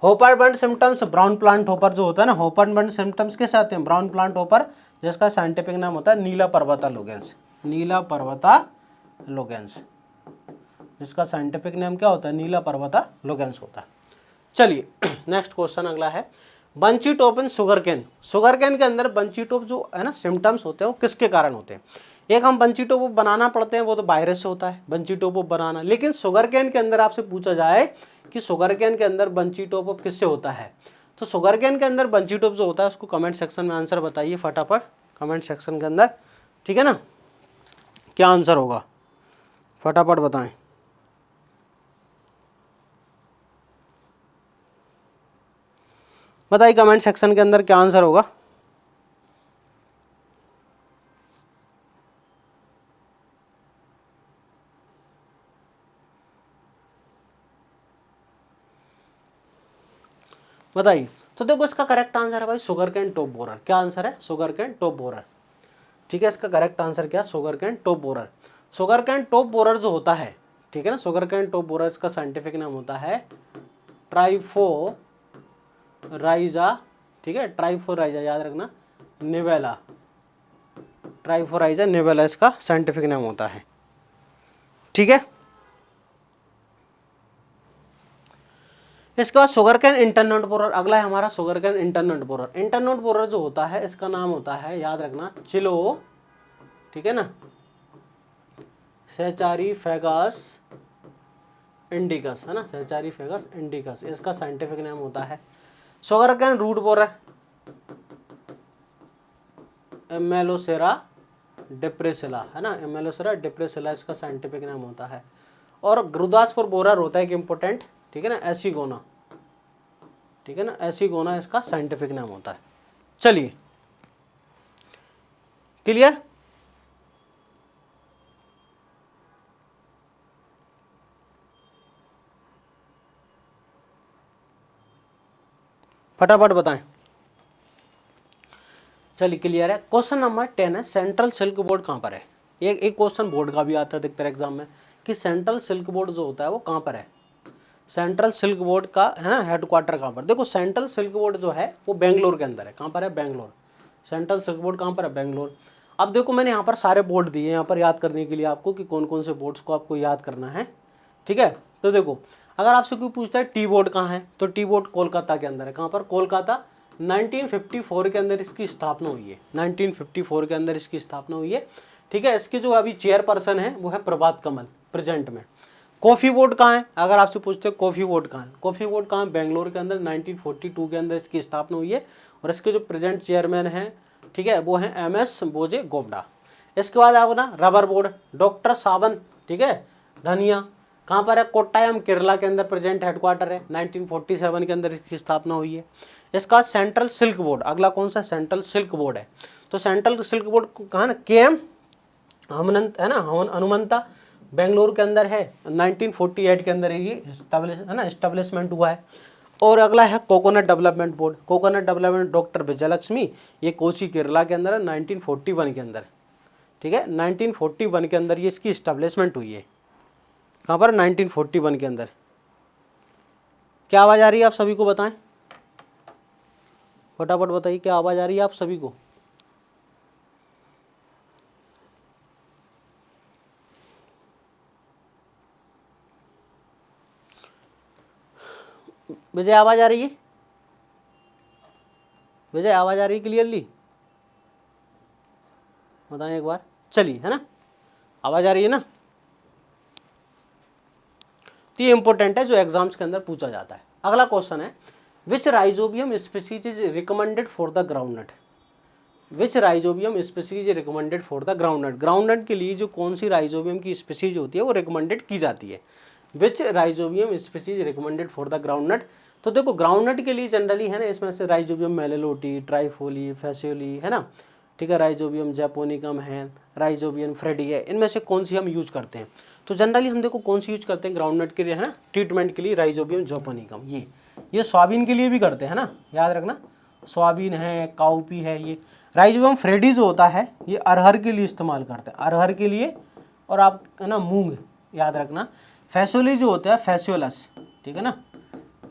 Speaker 1: Hopper burn symptoms, brown plant hopper जो होता है ना, होपर बर्न सिम्टम्स के साथ हैं ब्राउन प्लांट होपर, जिसका साइंटिफिक नाम होता है नीला पर्वता लोगेंस, नीला पर्वता लोगेंस, जिसका साइंटिफिक नेम क्या होता है, नीला पर्वता लोगेंस होता है। चलिए नेक्स्ट क्वेश्चन अगला है bunchy top in sugar cane. Sugar cane के अंदर बंची टॉप जो है ना सिम्टम्स होते हैं वो किसके कारण होते हैं। एक हम बंची टॉप बनाना पड़ते हैं, वो तो वायरस से होता है बंची टॉप बनाना। लेकिन शुगर कैन के अंदर आपसे पूछा जाए कि शुगर कैन के अंदर बंची टॉप किससे होता है, तो शुगर कैन के अंदर बंची टॉप जो होता है उसको कमेंट सेक्शन में आंसर बताइए फटाफट, कमेंट सेक्शन के अंदर, ठीक है ना, क्या आंसर होगा फटाफट बताएं। बताइए कमेंट सेक्शन के अंदर क्या आंसर होगा। बताइए। तो देखो इसका करेक्ट आंसर है भाई शुगर कैन टॉप बोरर। क्या आंसर है, शुगर कैन टॉप बोरर। ठीक है, इसका करेक्ट आंसर क्या, sugar cane top borer. Sugar cane top borer जो होता है, ठीक है ना, शुगर कैन टॉप बोरर इसका साइंटिफिक नाम होता है ट्राइफोराइजा, ठीक है, ट्राइफोराइजा याद रखना, निवेला, ट्राइफोराइजा निवेला इसका साइंटिफिक नाम होता है। ठीक है, इसके बाद शुगर कैन इंटरनट बोरर अगला है हमारा, sugar cane internet borer. Internet borer जो होता है इसका नाम होता है याद रखना चिलो, ठीक है ना, सेचारीफेगस इंडिकस है ना, सेचारीफेगस इंडिकस इसका साइंटिफिक नाम होता है। शुगर कैन रूट बोरर एमेलोसेरा डिप्रेसिला है ना, एमेलोसेरा डिप्रेसिला इसका साइंटिफिक नाम होता है। और गुरुदासपुर बोरर होता है एक इंपॉर्टेंट, ठीक है ना, एसिगोना, ठीक है ना, एसिगोना इसका साइंटिफिक नाम होता है। चलिए क्लियर, फटाफट बताएं। चलिए क्लियर है। क्वेश्चन नंबर 10 है सेंट्रल सिल्क बोर्ड कहाँ पर है। एक क्वेश्चन बोर्ड का भी आता है अधिकतर एग्जाम में कि सेंट्रल सिल्क बोर्ड जो होता है वो कहाँ पर है। सेंट्रल सिल्क बोर्ड का है ना हेडक्वार्टर कहाँ पर, देखो सेंट्रल सिल्क बोर्ड जो है वो बेंगलोर के अंदर है। कहाँ पर है, बेंगलोर। सेंट्रल सिल्क बोर्ड कहाँ पर है, बेंगलोर। अब देखो मैंने यहाँ पर सारे बोर्ड दिए यहाँ पर याद करने के लिए आपको कि कौन कौन से बोर्ड्स को आपको याद करना है। ठीक है, तो देखो अगर आपसे कोई पूछता है टी बोर्ड कहाँ है, तो टी बोर्ड कोलकाता के अंदर है। कहाँ पर, कोलकाता। 1954 के अंदर इसकी स्थापना हुई है, 1954 के अंदर इसकी स्थापना हुई है। ठीक है, इसके जो अभी चेयरपर्सन है वो है प्रभात कमल प्रेजेंट में। कॉफ़ी बोर्ड कहाँ है, अगर आपसे पूछते हैं कॉफ़ी बोर्ड कहाँ है, कॉफ़ी बोर्ड कहाँ है, बेंगलोर के अंदर 1942 के अंदर इसकी स्थापना हुई है। और इसके जो प्रेजेंट चेयरमैन हैं, ठीक है, वो हैं MS बोजे गोपड़ा। इसके बाद आप ना रबर बोर्ड डॉक्टर सावन, ठीक है, धनिया, कहाँ पर है, कोट्टायम केरला के अंदर प्रेजेंट हेडक्वार्टर है। 1947 के अंदर इसकी स्थापना हुई है। इसका सेंट्रल सिल्क बोर्ड अगला कौन सा, सेंट्रल सिल्क बोर्ड है। तो सेंट्रल सिल्क बोर्ड कहाँ ना, KM हनुमंत है ना, हनुमंता बेंगलोर के अंदर है। 1948 के अंदर ये एस्टेब्लिशमेंट हुआ है। और अगला है coconut development board. Coconut development doctor Vijayalakshmi, ये कोची केरला के अंदर है 1941 के अंदर। ठीक है, 1941 के अंदर ये इसकी इस्टेब्लिशमेंट हुई है। कहाँ पर, 1941 के अंदर। क्या आवाज़ आ रही है आप सभी को, बताएं फटाफट बताइए, क्या आवाज़ आ रही है आप सभी को? विजय आवाज़ आ रही है? विजय आवाज़ आ रही है क्लियरली? बताएं एक बार, चलिए, है ना, आवाज़ आ रही है ना? तो ये इंपॉर्टेंट है, जो एग्जाम्स के अंदर पूछा जाता है। अगला क्वेश्चन है, which rhizobium species is recommended for the groundnut. Which rhizobium species recommended for the groundnut. Groundnut के लिए जो कौन सी राइजोबियम की स्पीसीज होती है वो रिकमेंडेड की जाती है। Which rhizobium species recommended for the groundnut. तो देखो ग्राउंडनट के लिए जनरली है ना, इसमें से राइजोबियम मेलेलोटी, ट्राइफोली, फैसियोली, है ना, ठीक है, राइजोबियम जैपोनिकम है, राइजोबियम फ्रेडी है, इनमें से कौन सी हम यूज करते हैं? तो जनरली हम देखो कौन सी यूज करते हैं ग्राउंडनट के लिए, है ना, ट्रीटमेंट के लिए राइजोबियम जैपोनिकम। ये सोयाबीन के लिए भी करते हैं ना, याद रखना, सोयाबीन है, काउपी है। ये राइजोबियम फ्रेडी जो होता है ये अरहर के लिए इस्तेमाल करते हैं, अरहर के लिए, और आप है ना मूंग, याद रखना। फैसियोली जो होता है फैसियोलस, ठीक है ना,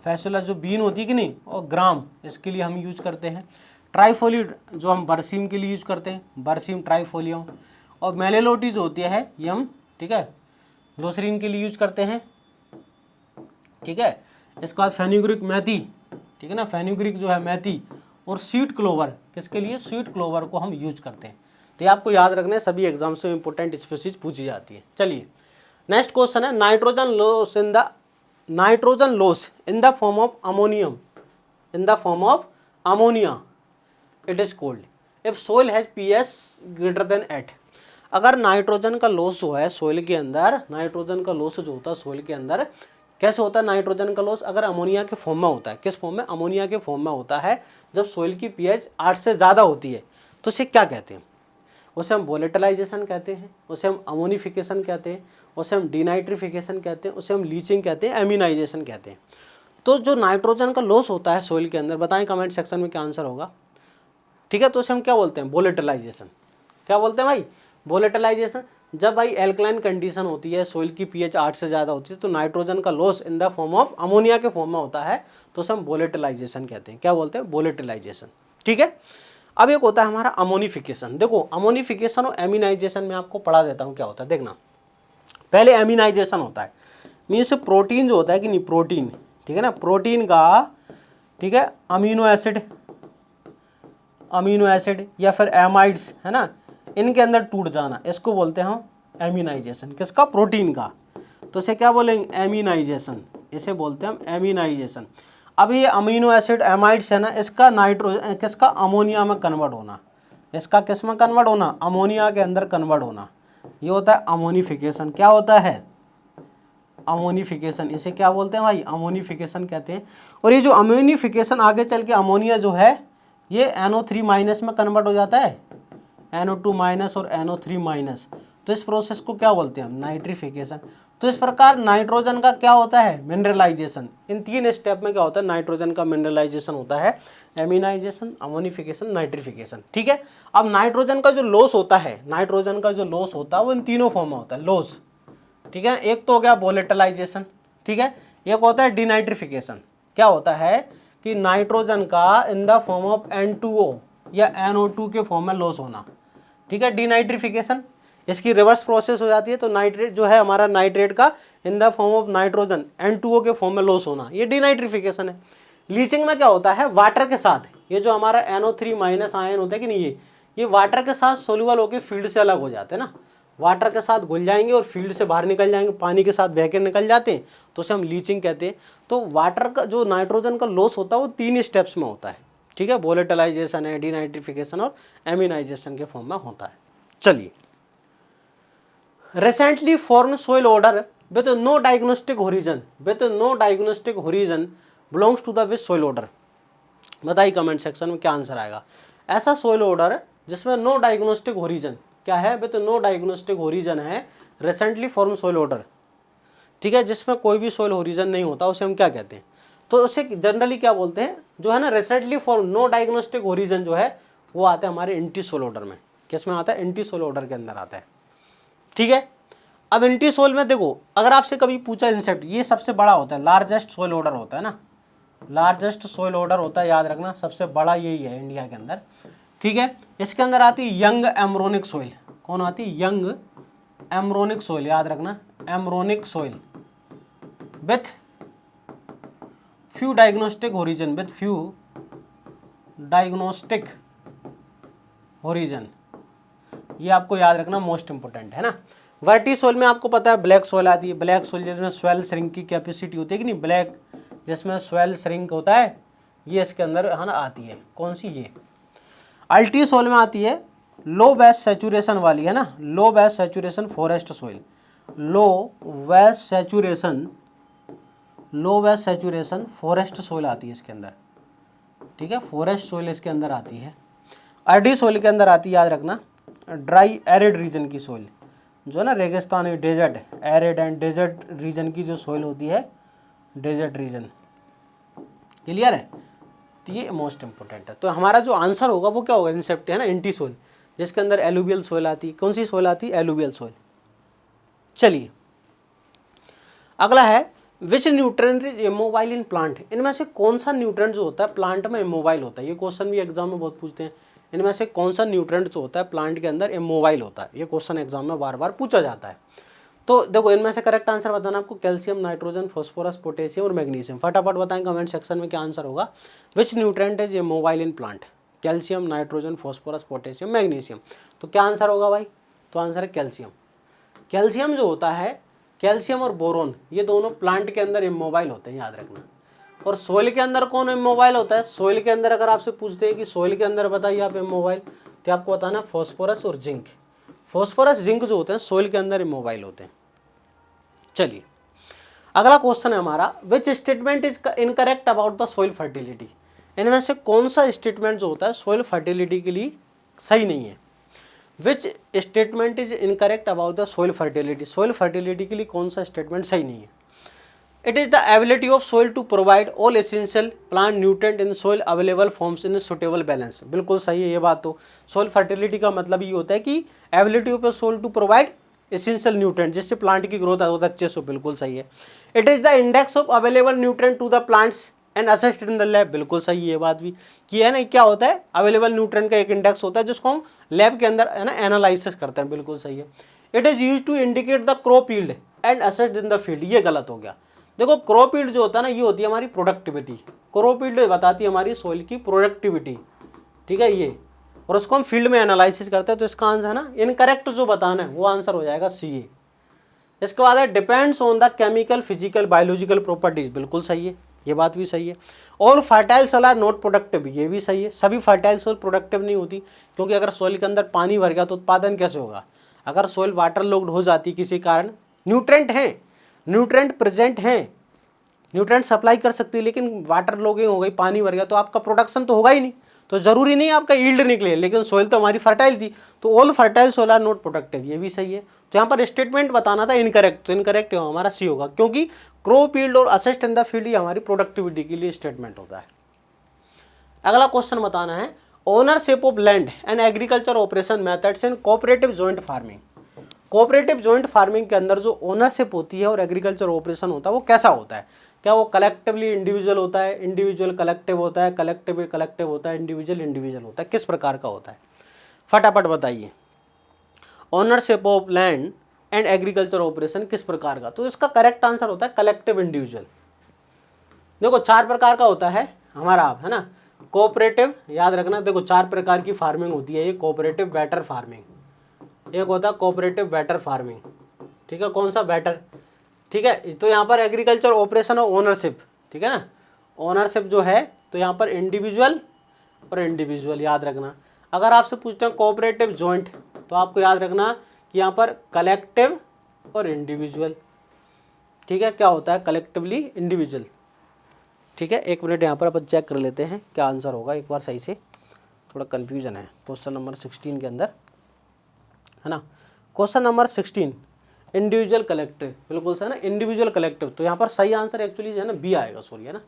Speaker 1: फैसियोलस जो बीन होती है कि नहीं, और ग्राम, इसके लिए हम यूज करते हैं। ट्राइफोली जो हम बरसीम के लिए यूज करते हैं, बरसीम ट्राइफोलियम। और मेलेलोटी जो होती है ये हम, ठीक है, ग्लोसरीन के लिए यूज करते हैं, ठीक है। इसके बाद फेनुग्रीक मेथी, ठीक है ना, फेनुग्रीक जो है मेथी, और सीड क्लोवर, किसके लिए, सीड क्लोवर को हम यूज करते हैं। तो ये आपको याद रखना है, सभी एग्जाम्स में इंपॉर्टेंट स्पीसीज पूछी जाती है। चलिए नेक्स्ट क्वेश्चन है, nitrogen loss in the form of ammonium, in the form of ammonia it is cold if soil has pH greater than 8। अगर नाइट्रोजन का लॉस जो है सोइल के अंदर, नाइट्रोजन का लॉस जो होता है सोइल के अंदर, कैसे होता है नाइट्रोजन का लॉस, अगर अमोनिया के फॉर्म में होता है, किस फॉर्म में, अमोनिया के फॉर्म में होता है, जब सोइल की pH 8 से ज़्यादा होती है, तो उसे क्या कहते हैं? उसे हम वोलेटिलाइजेशन कहते हैं, उसे हम अमोनिफिकेशन कहते हैं, उसे हम डिनाइट्रिफिकेशन कहते हैं, उसे हम लीचिंग कहते हैं, एमिनाइजेशन कहते हैं। तो जो नाइट्रोजन का लॉस होता है सोइल के अंदर, बताएं कमेंट सेक्शन में क्या आंसर होगा, ठीक है। तो उसे हम क्या बोलते हैं, वोलेटिलाइजेशन। क्या बोलते हैं भाई, वोलेटिलाइजेशन। जब भाई एल्कलाइन कंडीशन होती है, सोइल की pH 8 से ज़्यादा होती है, तो नाइट्रोजन का loss in the form of ammonia के फॉर्म में होता है, तो उसे हम वोलेटिलाइजेशन कहते हैं। क्या बोलते हैं, वोलेटिलाइजेशन, ठीक है। अब एक होता है हमारा अमोनिफिकेशन। देखो अमोनिफिकेशन और एमिनाइजेशन में आपको पढ़ा देता हूँ क्या होता है, देखना। पहले एमिनाइजेशन होता है, मीन्स प्रोटीन जो होता है कि नहीं, प्रोटीन, ठीक है ना, प्रोटीन का, ठीक है, अमीनो एसिड या फिर एमाइड्स, है ना, इनके अंदर टूट जाना, इसको बोलते हैं हम एमिनाइजेशन। किसका, प्रोटीन का। तो इसे क्या बोलेंगे, एमिनाइजेशन, इसे बोलते हैं हम एमिनाइजेशन। अब ये अमीनो एसिड एमाइड्स है ना, इसका किसका, अमोनिया में कन्वर्ट होना, इसका किस में कन्वर्ट होना, अमोनिया के अंदर कन्वर्ट होना, ये होता है अमोनिफिकेशन। क्या होता है, अमोनिफिकेशन। इसे क्या बोलते हैं भाई, अमोनिफिकेशन कहते हैं। और ये जो अमोनिफिकेशन आगे चल के अमोनिया जो है ये NO3 माइनस में कन्वर्ट हो जाता है, NO2 माइनस और NO3 माइनस। तो इस प्रोसेस को क्या बोलते हैं हम, नाइट्रिफिकेशन। तो इस प्रकार नाइट्रोजन का क्या होता है, मिनरलाइजेशन। इन 3 स्टेप में क्या होता है, नाइट्रोजन का मिनरलाइजेशन होता है, एमिनाइजेशन, अमोनिफिकेशन, नाइट्रिफिकेशन, ठीक है। अब नाइट्रोजन का जो लॉस होता है, नाइट्रोजन का जो लॉस होता है वो इन तीनों फॉर्म में होता है, लॉस, ठीक है। एक तो हो गया वोलेटिलाइजेशन, ठीक है, एक होता है डिनाइट्रिफिकेशन। क्या होता है कि नाइट्रोजन का in the form of N2O या NO2 के फॉर्म में लॉस होना, ठीक है, डिनाइट्रिफिकेशन। इसकी रिवर्स प्रोसेस हो जाती है, तो नाइट्रेट जो है हमारा, नाइट्रेट का in the form of nitrogen N2O के फॉर्म में लॉस होना, ये डिनाइट्रिफिकेशन है। लीचिंग में क्या होता है, वाटर के साथ, ये जो हमारा NO3 माइनस आयन होता है कि नहीं, ये वाटर के साथ सोल्यूबल होकर फील्ड से अलग हो जाते हैं ना, वाटर के साथ घुल जाएंगे और फील्ड से बाहर निकल जाएंगे, पानी के साथ बह के निकल जाते हैं, तो उसे हम लीचिंग कहते हैं। तो वाटर का जो नाइट्रोजन का लॉस होता है वो 3 स्टेप्स में होता है, ठीक है, वोलेटिलाइजेशन है, डिनाइट्रिफिकेशन और एमिनाइजेशन के फॉर्म में होता है। चलिए, recently form soil order with no diagnostic horizon, belongs to the which soil order. बताइए कमेंट सेक्शन में क्या आंसर आएगा। ऐसा सोइल ऑर्डर जिसमें नो डायग्नोस्टिक होरिजन, क्या है, विद नो डायग्नोस्टिक होरिजन है, रिसेंटली फॉर्म सोइल ऑर्डर, ठीक है, जिसमें कोई भी सोइल होरिजन नहीं होता, उसे हम क्या कहते हैं, तो उसे जनरली क्या बोलते हैं, जो है ना recently form no diagnostic horizon जो है वो आता है हमारे एंटी सोइल ऑर्डर में। किस में आता है, एंटी सोइल ऑर्डर के अंदर आता है, ठीक है। अब एंटी सोइल में देखो, अगर आपसे कभी पूछा इंसेप्ट, ये सबसे बड़ा होता है, लार्जेस्ट सोइल ऑर्डर होता है ना, लार्जेस्ट सोइल ऑर्डर होता है, याद रखना सबसे बड़ा यही है इंडिया के अंदर, ठीक है। इसके अंदर आती है यंग एम्ब्रोनिक सोइल। कौन आती है? यंग एम्ब्रोनिक सोइल, याद रखना, embryonic soil with few diagnostic origin, with few diagnostic origin, ये आपको याद रखना, मोस्ट इंपोर्टेंट है ना। वर्टी सोइल में आपको पता है ब्लैक सोइल आती है, ब्लैक सोइल जिसमें स्वेल श्रिंक की कैपेसिटी होती है कि नहीं, ब्लैक जिसमें स्वेल श्रिंक होता है, ये इसके अंदर है ना आती है। कौन सी? ये अल्टी सोइल में आती है लो बेस सैचुरेशन वाली, है ना, लो बेस सैचुरेशन फॉरेस्ट सोइल, लो बेस सैचुरेशन, लो बेस सैचुरेशन फॉरेस्ट सोइल आती है इसके अंदर, ठीक है, फॉरेस्ट सोइल इसके अंदर आती है। अर्डी सोइल के अंदर आती है, याद रखना, ड्राई एरिड रीजन की सोइल, जो है ना रेगिस्तानी, desert, arid and desert region की जो सोइल होती है, डेजर्ट रीजन, क्लियर है। तो ये मोस्ट इंपोर्टेंट है। तो हमारा जो आंसर होगा वो क्या होगा? इंसेप्ट, है ना, एंटी सोइल, जिसके अंदर एलुवियल सोइल आती है। कौन सी सोइल आती है? Alluvial soil. चलिए अगला है, which nutrient is immobile in plant, इनमें से कौन सा न्यूट्रेंट जो होता है प्लांट में इमोबाइल होता है। ये क्वेश्चन भी एग्जाम में बहुत पूछते हैं, इनमें से कौन सा न्यूट्रेंट जो होता है प्लांट के अंदर इमोबाइल होता है। ये क्वेश्चन एग्जाम में बार बार पूछा जाता है। तो देखो इनमें से करेक्ट आंसर बताना आपको, कैल्शियम, नाइट्रोजन, फॉस्फोरस, पोटेशियम और मैग्नीशियम। फटाफट बताएं कमेंट सेक्शन में क्या आंसर होगा। Which nutrient is immobile in plant? Calcium, nitrogen, phosphorus, potassium, magnesium. तो क्या आंसर होगा भाई? तो आंसर है कैल्शियम। कैल्शियम जो होता है, कैल्शियम और बोरोन, ये दोनों प्लांट के अंदर इमोबाइल होते हैं, याद रखना। और सोइल के अंदर कौन इमोबाइल होता है? सोइल के अंदर अगर आपसे पूछते हैं कि सोइल के अंदर बताइए आप इमोबाइल, तो आपको बताना फॉस्फोरस और जिंक। फॉस्फोरस, जिंक जो होते हैं सोइल के अंदर इमोबाइल होते हैं। चलिए अगला क्वेश्चन है हमारा, विच statement is incorrect about the soil fertility? इनमें से कौन सा स्टेटमेंट जो होता है सोइल फर्टिलिटी के लिए सही नहीं है? Which statement is incorrect about the soil fertility? Soil fertility के लिए कौन सा स्टेटमेंट सही नहीं है? It is the ability of soil to provide all essential plant nutrient in soil available forms in suitable balance. बिल्कुल सही है ये बात। तो सोइल फर्टिलिटी का मतलब ये होता है कि ability of soil to provide essential nutrient, जिससे प्लांट की ग्रोथ बहुत अच्छे से। बिल्कुल सही है। It is the index of available nutrient to the plants and assessed in the lab. बिल्कुल सही है ये बात भी कि है ना, क्या होता है अवेलेबल न्यूट्रिएंट का एक इंडेक्स होता है जिसको हम लैब के अंदर है ना एनालिसिस करते हैं। बिल्कुल सही है। It is use to indicate the crop yield and assessed in the field. ये गलत हो गया। देखो क्रॉप यील्ड जो होता है ना, ये होती है हमारी प्रोडक्टिविटी। क्रॉप यील्ड बताती है हमारी सोइल की प्रोडक्टिविटी, ठीक है ये, और उसको हम फील्ड में एनालिसिस करते हैं। तो इसका आंसर है ना इनकरेक्ट जो बताना है वो आंसर हो जाएगा सी ए। इसके बाद है depends on the chemical, physical, biological properties. बिल्कुल सही है, ये बात भी सही है। All fertile soil are not productive, ये भी सही है। सभी फर्टाइल सोइल प्रोडक्टिव नहीं होती, क्योंकि अगर सोइल के अंदर पानी भर गया तो उत्पादन कैसे होगा? अगर सोइल वाटर लॉक्ड हो जाती किसी कारण, न्यूट्रेंट हैं, न्यूट्रेंट प्रेजेंट हैं, न्यूट्रेंट सप्लाई कर सकती है, लेकिन वाटर लॉगिंग हो गई, पानी भर गया, तो आपका प्रोडक्शन तो होगा ही नहीं। तो जरूरी नहीं आपका यील्ड निकले, लेकिन सोइल तो हमारी फर्टाइल थी। तो all fertile soil are not productive, ये भी सही है। तो यहाँ पर स्टेटमेंट बताना था इनकरेक्ट, तो इनकरेक्ट हमारा सी होगा, क्योंकि क्रॉप यील्ड और असिस्ट इन द फील्ड ये हमारी प्रोडक्टिविटी के लिए स्टेटमेंट होता है। अगला क्वेश्चन बताना है, ownership of land and agriculture operation methods in cooperative joint farming. Cooperative joint farming के अंदर जो ओनरशिप होती है और एग्रीकल्चर ऑपरेशन होता है वो कैसा होता है? क्या वो कलेक्टिवली इंडिविजुअल होता है, इंडिविजुअल कलेक्टिव होता है, कलेक्टिव कलेक्टिव होता है, इंडिविजुअल इंडिविजुअल होता है, किस प्रकार का होता है? फटाफट बताइए। Ownership of land and agriculture operation किस प्रकार का? तो इसका करेक्ट आंसर होता है कलेक्टिव इंडिविजुअल। देखो 4 प्रकार का होता है हमारा, आप है ना, कोऑपरेटिव, याद रखना। देखो 4 प्रकार की फार्मिंग होती है, ये कोऑपरेटिव, बेटर फार्मिंग, एक होता है कोऑपरेटिव बेटर फार्मिंग, ठीक है, कौन सा? बेटर, ठीक है। तो यहाँ पर एग्रीकल्चर ऑपरेशन और ओनरशिप, ठीक है ना, ओनरशिप जो है तो यहाँ पर इंडिविजुअल और इंडिविजुअल, याद रखना। अगर आपसे पूछते हैं कोऑपरेटिव जॉइंट, तो आपको याद रखना कि यहाँ पर कलेक्टिव और इंडिविजुअल, ठीक है, क्या होता है? कलेक्टिवली इंडिविजुअल, ठीक है। एक मिनट यहाँ पर अपन चेक कर लेते हैं क्या आंसर होगा एक बार सही से, थोड़ा कन्फ्यूजन है क्वेश्चन नंबर 16 के अंदर, है ना। क्वेश्चन नंबर 16 इंडिविजुअल कलेक्टिव, बिल्कुल सही ना, इंडिविजुअल कलेक्टिव। तो यहाँ पर सही आंसर एक्चुअली जो है ना बी आएगा, सॉरी, है ना,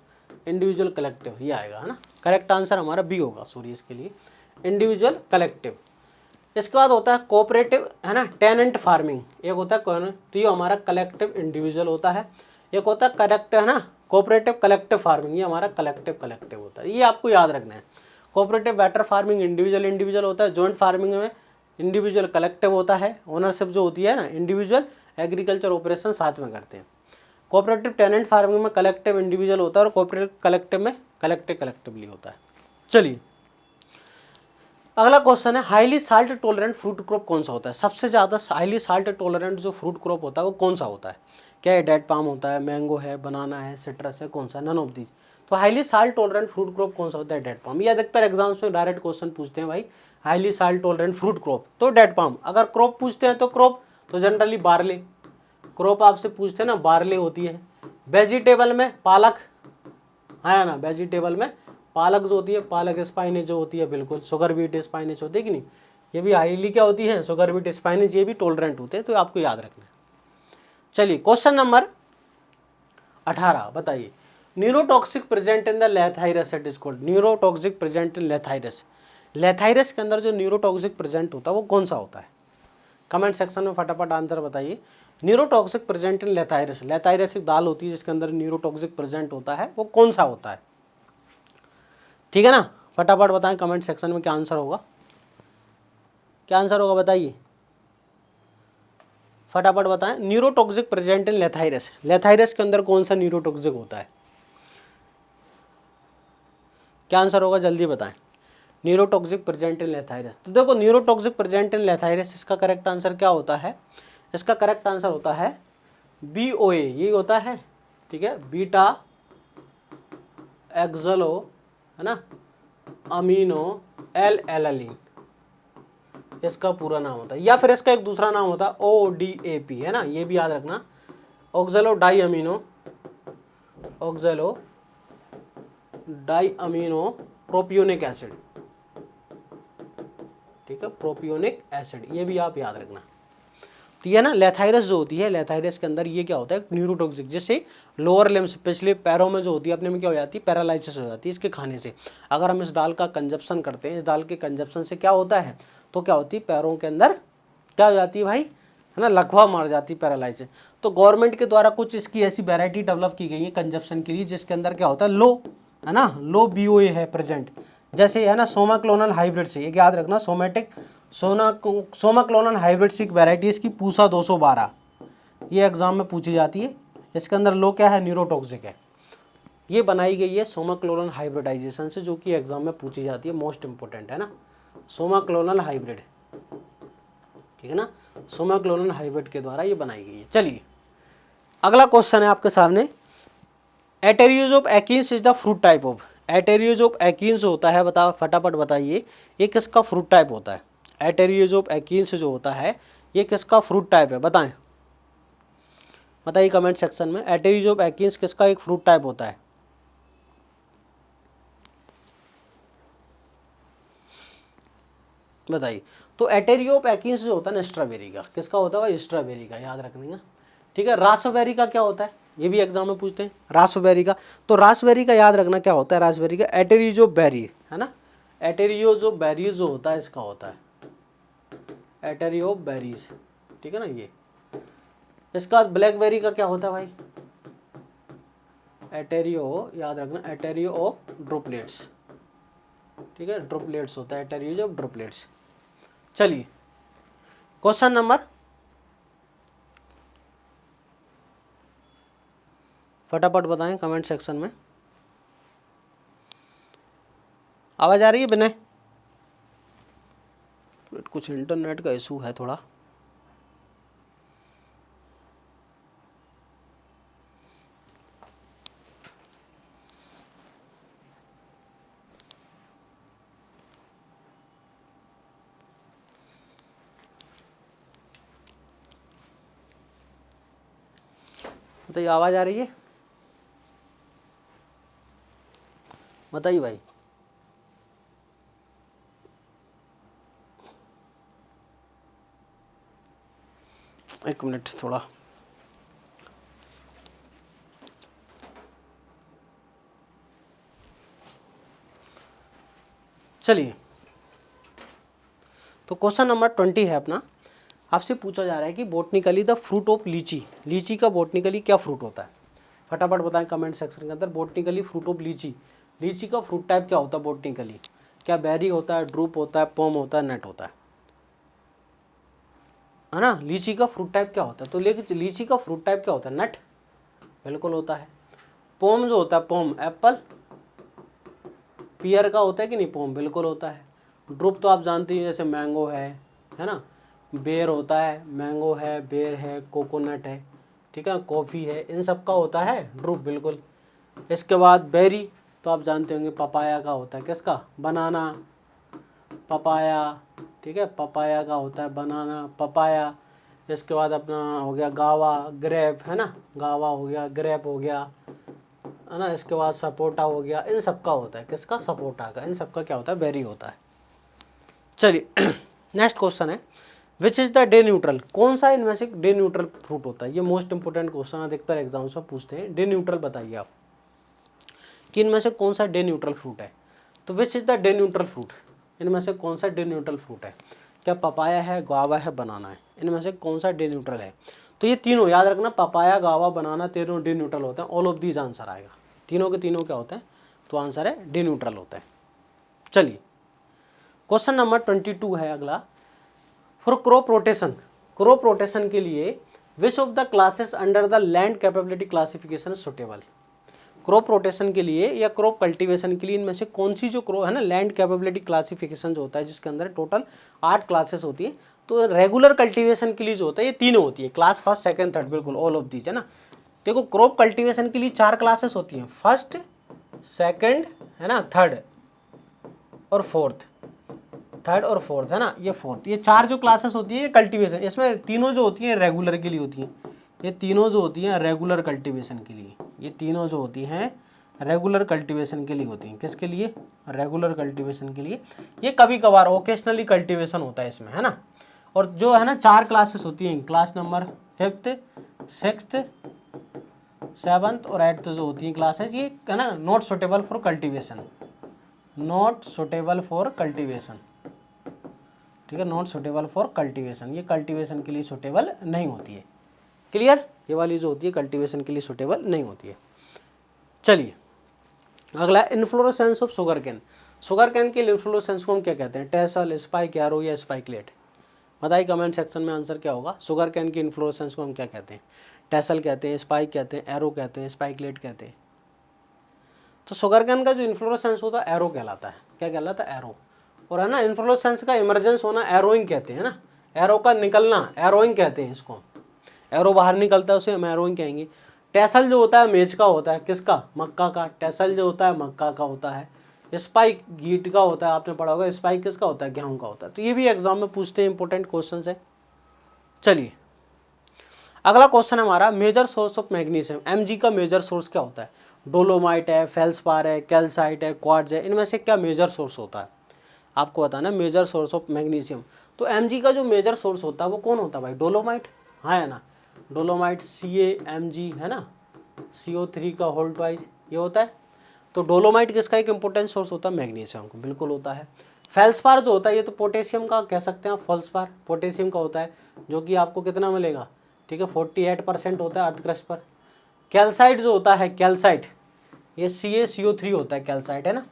Speaker 1: इंडिविजुअल कलेक्टिव ये आएगा, है ना। करेक्ट आंसर हमारा बी होगा, सॉरी, इसके लिए इंडिविजुअल कलेक्टिव। इसके बाद होता है कोऑपरेटिव, है ना, टेनेंट फार्मिंग। एक होता है तो ये हमारा कलेक्टिव इंडिविजुअल होता है। एक होता है कलेक्टिव, है ना, कोऑपरेटिव कलेक्टिव फार्मिंग, ये हमारा कलेक्टिव होता है। ये आपको याद रखना है। कोऑपरेटिव बेटर फार्मिंग इंडिविजुअल होता है। जॉइंट फार्मिंग में इंडिविजुअल कलेक्टिव होता है। ओनरशिप जो होती है ना, इंडिविजुअल एग्रीकल्चर ऑपरेशन साथ में करते हैं। कोऑपरेटिव टेनेंट फार्मिंग में कलेक्टिव इंडिविजुअल होता है और कोऑपरेटिव कलेक्टिव में कलेक्टिवली होता है। चलिए अगला क्वेश्चन है, highly salt tolerant fruit crop कौन सा होता है? सबसे ज़्यादा हाईली साल्ट टॉलरेंट जो फ्रूट क्रॉप होता है वो कौन सा होता है? क्या है? डेट पाम होता है, मैंगो है, बनाना है, सिट्रस है, कौन सा? None of these. तो highly salt tolerant fruit crop कौन सा होता है? Date palm. ये अधिकतर एग्जाम्स में डायरेक्ट क्वेश्चन पूछते हैं भाई, highly salt tolerant fruit crop तो डेट पाम। अगर क्रॉप पूछते हैं तो क्रॉप तो जनरली बार्ले, क्रॉप आपसे पूछते हैं ना, बार्ले होती है। वेजिटेबल में पालक है ना, वेजिटेबल में पालक जो होती है, पालक स्पाइनेच जो होती है, बिल्कुल शुगर बीट स्पाइनेच होती है कि नहीं, ये भी हाईली क्या होती है? शुगर बीट स्पाइनेच, ये भी टॉलरेंट होते हैं, तो आपको याद रखना है। चलिए क्वेश्चन नंबर 18 बताइए, neurotoxic present in the lathyrus it is called. Neurotoxic present in lathyrus, lathyrus के अंदर जो न्यूरोटॉक्सिक प्रेजेंट होता है वो कौन सा होता है? कमेंट सेक्शन में फटाफट आंसर बताइए। न्यूरोटॉक्सिक प्रेजेंट इन लेथाइरस, लेथाइरस एक दाल होती है जिसके अंदर न्यूरोटॉक्सिक प्रेजेंट होता है, वो कौन सा होता है? ठीक है ना, फटाफट बताएं कमेंट सेक्शन में क्या आंसर होगा, क्या आंसर होगा बताइए, फटाफट बताएं। Neurotoxic present in lathyrus, lathyrus के अंदर कौन सा न्यूरोटॉक्सिक होता है? क्या आंसर होगा जल्दी बताएं। न्यूरोटॉक्सिक प्रेजेंट इन लेथाइरस, तो देखो न्यूरोटॉक्सिक प्रेजेंट इन लेथाइरस, इसका करेक्ट आंसर क्या होता है? इसका करेक्ट आंसर होता है BOA, ये होता है, ठीक है, बीटा एक्सलो, है ना, अमीनो एल एलानिन, इसका पूरा नाम होता है। या फिर इसका एक दूसरा नाम होता है ODAP, है ना, ये भी याद रखना, oxalo di amino, oxalo di amino propionic acid, ठीक है, प्रोपियोनिक एसिड, ये भी आप याद रखना। तो ये ना लेथाइरस जो होती है, लेथाइरस के अंदर ये क्या होता है? न्यूरोटॉक्सिक, जिससे लोअर लिम्स, पिछले पैरों में जो होती है अपने में क्या हो जाती है? पैरालाइसिस हो जाती है इसके खाने से। अगर हम इस दाल का कंजप्शन करते हैं, इस दाल के कंजप्शन से क्या होता है? तो क्या होती है? पैरों के अंदर क्या हो जाती है भाई, है ना, लकवा मार जाती है, पैरालाइसिस। तो गवर्नमेंट के द्वारा कुछ इसकी ऐसी वेराइटी डेवलप की गई है कंजप्शन के लिए, जिसके अंदर क्या होता है? लो, है ना, लो BOA है प्रेजेंट, जैसे है ना सोमा क्लोनल हाइब्रिड से, एक याद रखना, सोमा क्लोनल हाइब्रिड से एक वैरायटी इसकी पूसा 212, ये एग्जाम में पूछी जाती है। इसके अंदर लो क्या है? न्यूरोटॉक्सिक है। ये बनाई गई है सोमा क्लोनल हाइब्रिडाइजेशन से, जो कि एग्जाम में पूछी जाती है, मोस्ट इंपोर्टेंट है ना, सोमा क्लोनल हाइब्रिड, ठीक है ना, सोमा क्लोनल हाइब्रिड के द्वारा ये बनाई गई है। चलिए अगला क्वेश्चन है आपके सामने, etaerio of achenes is the fruit type of, etaerio of achenes होता है, बताओ फटाफट बताइए, ये किसका फ्रूट टाइप होता है? एटेरियोज ऑफ एकिन्स जो होता है ये किसका फ्रूट टाइप है? बताएं, बताइए कमेंट सेक्शन में, एटेरियोज ऑफ एकिन्स किसका एक फ्रूट टाइप होता है? बताइए। तो एटेरियो ऑफ एकिन्स जो होता है ना, स्ट्रॉबेरी का, किसका होता है भाई? स्ट्रॉबेरी का, याद रखने का, ठीक है। रास्पबेरी का क्या होता है? ये भी एग्जाम में पूछते हैं, रास्पबेरी का। तो रास्पबेरी का याद रखना क्या होता है? रास्पबेरी का एटेरियो बेरी, है ना, एटेरियो जो बेरीज जो होता है इसका होता है एटेरियो बेरीज, ठीक है ना ये। इसका ब्लैकबेरी का क्या होता है भाई? एटेरियो, याद रखना, एटेरियो ऑफ ड्रोपलेट्स, ठीक है, ड्रोपलेट्स होता है, एटेरियो ऑफ ड्रोपलेट्स। चलिए क्वेश्चन नंबर, फटाफट बताएं कमेंट सेक्शन में, आवाज आ रही है विनय? कुछ इंटरनेट का इशू है थोड़ा। बताइए आवाज आ रही है? बताइए भाई। एक मिनट थोड़ा, चलिए तो क्वेश्चन नंबर 20 है अपना, आपसे पूछा जा रहा है कि बोटनिकली द फ्रूट ऑफ लीची, लीची का बोटनिकली क्या फ्रूट होता है, फटाफट बताएं कमेंट सेक्शन के अंदर। बोटनिकली फ्रूट ऑफ लीची, लीची का फ्रूट टाइप क्या होता है बोटनिकली, क्या बेरी होता है, ड्रूप होता है, पोम होता है, नट होता है ना। लीची का फ्रूट टाइप क्या होता है, तो लेकिन लीची का फ्रूट टाइप क्या होता है, नट, बिल्कुल होता है। पोम जो होता है, पोम एप्पल पियर का होता है कि नहीं, पोम बिल्कुल होता है। ड्रूप तो आप जानते हैं जैसे मैंगो है ना, बेर होता है, मैंगो है, बेर है, कोकोनट है, ठीक है, कॉफ़ी है, इन सब का होता है ड्रूप, बिल्कुल। इसके बाद बेरी तो आप जानते होंगे पपाया का होता है, किसका, बनाना, पपाया, ठीक है, पपाया का होता है बनाना, पपाया। इसके बाद अपना हो गया गावा, ग्रेप है ना, गावा हो गया, ग्रेप हो गया, है ना। इसके बाद सपोटा हो गया, इन सब का होता है, किसका, सपोटा का, इन सब का क्या होता है, बेरी होता है। चलिए नेक्स्ट क्वेश्चन है, which is the day neutral, कौन सा इनमें से डे न्यूट्रल फ्रूट होता है। ये मोस्ट इंपोर्टेंट क्वेश्चन अधिकतर एग्जाम्स में पूछते हैं। डे न्यूट्रल बताइए आप कि इनमें से कौन सा डे न्यूट्रल फ्रूट है। तो which is the day neutral fruit, इनमें से कौन सा डे न्यूट्रल फ्रूट है, क्या पपाया है, गावा है, बनाना है, इनमें से कौन सा डे न्यूट्रल है। तो ये तीनों याद रखना, पपाया, गावा, बनाना, तीनों डे न्यूट्रल होते हैं। ऑल ऑफ दीज आंसर आएगा, तीनों के तीनों क्या होते हैं, तो आंसर है डे न्यूट्रल होता है। चलिए क्वेश्चन नंबर 22 है अगला, for crop rotation, crop rotation के लिए which of the classes under the land capability classification suitable, crop rotation के लिए या क्रॉप कल्टीवेशन के लिए इनमें से कौन सी जो क्रॉप है ना, लैंड कैपेबिलिटी क्लासिफिकेशन जो होता है जिसके अंदर टोटल 8 क्लासेस होती है। तो रेगुलर कल्टीवेशन के लिए जो होता है ये तीनों होती है, क्लास फर्स्ट सेकंड थर्ड, बिल्कुल ऑल ऑफ दीज है ना। देखो क्रॉप कल्टीवेशन के लिए 4 क्लासेस होती हैं, फर्स्ट, सेकंड, है ना, थर्ड और फोर्थ, थर्ड और फोर्थ, है ना, ये फोर्थ, ये 4 जो क्लासेस होती है ये कल्टीवेशन, इसमें तीनों जो होती हैं रेगुलर के लिए होती हैं, ये तीनों जो होती हैं रेगुलर कल्टीवेशन के लिए, ये तीनों जो होती हैं रेगुलर कल्टीवेशन के लिए होती हैं, किसके लिए, रेगुलर कल्टीवेशन के लिए। ये कभी कभार ओकेशनली कल्टीवेशन होता है इसमें, है ना। और जो है ना 4 क्लासेस होती हैं, class number 5th, 6th, 7th और 8th जो होती हैं क्लासेस, ये है ना not suitable for cultivation, not suitable for cultivation, ठीक है, नॉट सुटेबल फॉर कल्टीवेशन, ये कल्टीवेशन के लिए सुटेबल नहीं होती है। क्लियर, ये वाली जो होती है कल्टीवेशन के लिए सुटेबल नहीं होती है। चलिए अगला, inflorescence of sugar cane, sugar cane के इन्फ्लोरेसेंस को हम क्या कहते हैं, टेसल, स्पाइक, एरो या स्पाइकलेट। बताइए कमेंट सेक्शन में आंसर क्या होगा। शुगर कैन की इन्फ्लोरेसेंस को हम क्या कहते हैं, टेसल कहते हैं, स्पाइक कहते हैं, एरो कहते हैं, स्पाइकलेट कहते हैं। तो शुगर कैन का जो इन्फ्लोरेसेंस होता है एरो कहलाता है, क्या कहलाता है, एरो। और है ना इन्फ्लोरेसेंस का इमरजेंस होना एरोइंग कहते हैं ना, एरो का निकलना एरोइंग कहते हैं इसको, एरो बाहर निकलता है उसे हम एरोइंग कहेंगे। टेसल जो होता है मेज का होता है, किसका, मक्का का, टेसल जो होता है मक्का का होता है। स्पाइक गीट का होता है, आपने पढ़ा होगा, स्पाइक किसका होता है, गेहूं का होता है। तो ये भी एग्जाम में पूछते हैं, इंपॉर्टेंट क्वेश्चन है। चलिए अगला क्वेश्चन है हमारा, major source of magnesium, Mg का मेजर सोर्स क्या होता है। डोलोमाइट है, फेल्सपार है, कैल्साइट है, क्वार्ट्ज है, इनमें से क्या मेजर सोर्स होता है, आपको बताना मेजर सोर्स ऑफ मैग्नीशियम। तो Mg का जो मेजर सोर्स होता है वो कौन होता है भाई, डोलोमाइट, हाँ है ना, डोलोमाइट CaMg है ना, CO3 का होल ट्वाइस ये होता है। तो डोलोमाइट किसका एक इंपॉर्टेंट सोर्स होता है, मैग्नीशियम का, बिल्कुल होता है। फेल्सपार जो होता है ये तो पोटेशियम का कह सकते हैं आप, फेल्सपार पोटेशियम का होता है, जो कि आपको कितना मिलेगा, ठीक है, 48% होता है अर्थ क्रस्ट पर। कैल्साइट जो होता है, कैल्साइट ये CaCO3 होता है, कैल्साइट है ना।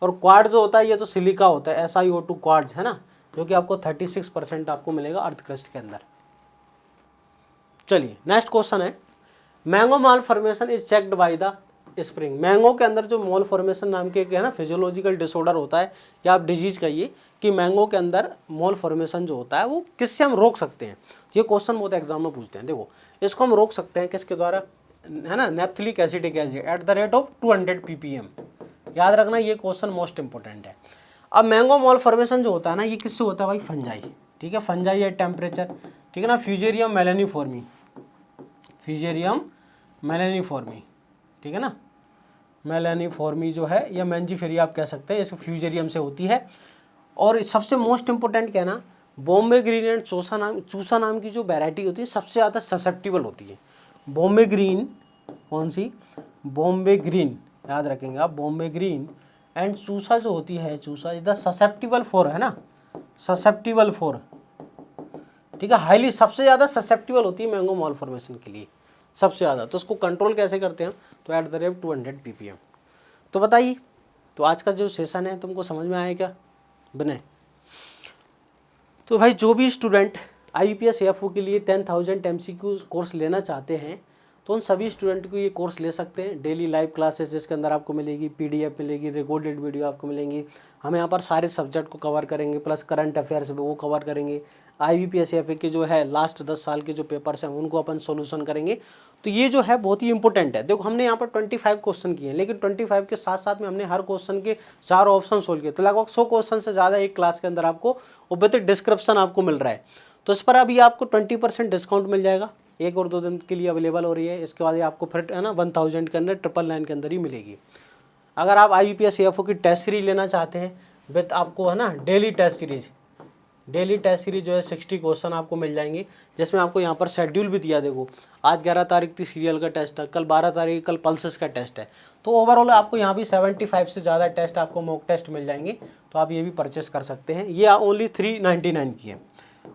Speaker 1: और क्वार्ट्ज जो होता है ये तो सिलिका होता है, SiO2 क्वार्ट्ज है ना, जो कि आपको 36% आपको मिलेगा अर्थ क्रस्ट के अंदर। चलिए नेक्स्ट क्वेश्चन है, mango mall formation is checked by the spring. Mango के अंदर जो मॉल फॉर्मेशन नाम के है ना फिजियोलॉजिकल डिसऑर्डर होता है, या आप डिजीज कहिए, कि मैंगो के अंदर मॉल फॉर्मेशन जो होता है वो किससे हम रोक सकते हैं। ये क्वेश्चन बहुत एग्जाम में पूछते हैं। देखो इसको हम रोक सकते हैं किसके द्वारा, है ना, naphthalic acetic acid at the rate of 200 ppm। याद रखना ये क्वेश्चन मोस्ट इंपॉर्टेंट है। अब मैंगो मॉल फॉर्मेशन जो होता है ना ये किससे होता है भाई, फंजाई, ठीक है, फंजाई एट टेम्परेचर, ठीक है ना, फ्यूजेरियम मेलानिफॉर्मी, फ्यूजेरियम मेलानिफॉर्मी, ठीक है ना, मेलानिफॉर्मी जो है या मैंजीफेरी आप कह सकते हैं, इसको फ्यूजेरियम से होती है। और सबसे मोस्ट इंपॉर्टेंट क्या है ना, बॉम्बे ग्रीन एंड चूसा नाम की जो वैरायटी होती है सबसे ज़्यादा ससेप्टिबल होती है। बॉम्बे ग्रीन, कौन सी, बॉम्बे ग्रीन, याद रखेंगे आप, बॉम्बे ग्रीन एंड चूसा जो होती है, चूसा इज द ससेप्टिबल फॉर, है ना, ससेप्टिबल फॉर, ठीक है, हाईली सबसे ज़्यादा ससेप्टिबल होती है मैंगो मालफॉर्मेशन के लिए सबसे ज़्यादा। तो उसको कंट्रोल कैसे करते हैं, तो एट द रेट 200 ppm। तो बताइए, तो आज का जो सेशन है तुमको समझ में आया क्या बने? तो भाई जो भी स्टूडेंट IBPS AFO के लिए 10,000 MCQ कोर्स लेना चाहते हैं तो उन सभी स्टूडेंट को ये कोर्स ले सकते हैं। डेली लाइव क्लासेस जिसके अंदर आपको मिलेगी, PDF मिलेगी, रिकॉर्डेड वीडियो आपको मिलेंगी। हम यहाँ पर सारे सब्जेक्ट को कवर करेंगे, प्लस करंट अफेयर्स वो कवर करेंगे। IBPS AFO के जो है लास्ट 10 साल के जो पेपर्स हैं उनको अपन सोल्यूशन करेंगे। तो ये जो है बहुत ही इंपॉर्टेंट है। देखो हमने यहाँ पर 25 क्वेश्चन किए हैं, लेकिन 25 के साथ साथ में हमने हर क्वेश्चन के 4 ऑप्शन सोल्व किए। तो लगभग 100 क्वेश्चन से ज़्यादा एक क्लास के अंदर आपको विद डिस्क्रिप्शन आपको मिल रहा है। तो इस पर अभी आपको 20% डिस्काउंट मिल जाएगा, 1 और 2 दिन के लिए अवेलेबल हो रही है। इसके बाद ये आपको फिर है ना 1000 के अंदर 999 के अंदर ही मिलेगी। अगर आप IBPS AFO की टेस्ट सीरीज लेना चाहते हैं विद आपको है ना डेली टेस्ट सीरीज जो है 60 क्वेश्चन आपको मिल जाएंगे, जिसमें आपको यहाँ पर शेड्यूल भी दिया। देखो आज 11 तारीख थी सीरियल का टेस्ट है, कल 12 तारीख कल पल्सेस का टेस्ट है। तो ओवरऑल आपको यहाँ भी 75 से ज़्यादा टेस्ट आपको मॉक टेस्ट मिल जाएंगे। तो आप ये भी परचेस कर सकते हैं। ये ओनली 399 की है।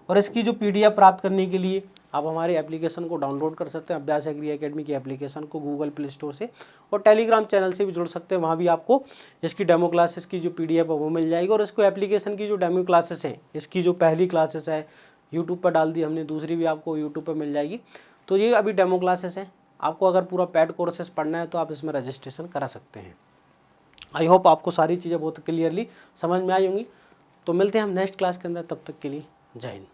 Speaker 1: और इसकी जो PDF प्राप्त करने के लिए आप हमारे एप्लीकेशन को डाउनलोड कर सकते हैं, अभ्यास एग्री एकेडमी की एप्लीकेशन को गूगल प्ले स्टोर से, और टेलीग्राम चैनल से भी जुड़ सकते हैं। वहाँ भी आपको इसकी डेमो क्लासेस की जो PDF है वो मिल जाएगी। और इसको एप्लीकेशन की जो डेमो क्लासेस हैं, इसकी जो पहली क्लासेस है यूट्यूब पर डाल दी हमने, दूसरी भी आपको यूट्यूब पर मिल जाएगी। तो ये अभी डेमो क्लासेस हैं। आपको अगर पूरा पेड कोर्सेस पढ़ना है तो आप इसमें रजिस्ट्रेशन करा सकते हैं। आई होप आपको सारी चीज़ें बहुत क्लियरली समझ में आई होंगी। तो मिलते हैं हम नेक्स्ट क्लास के अंदर, तब तक के लिए जय हिंद।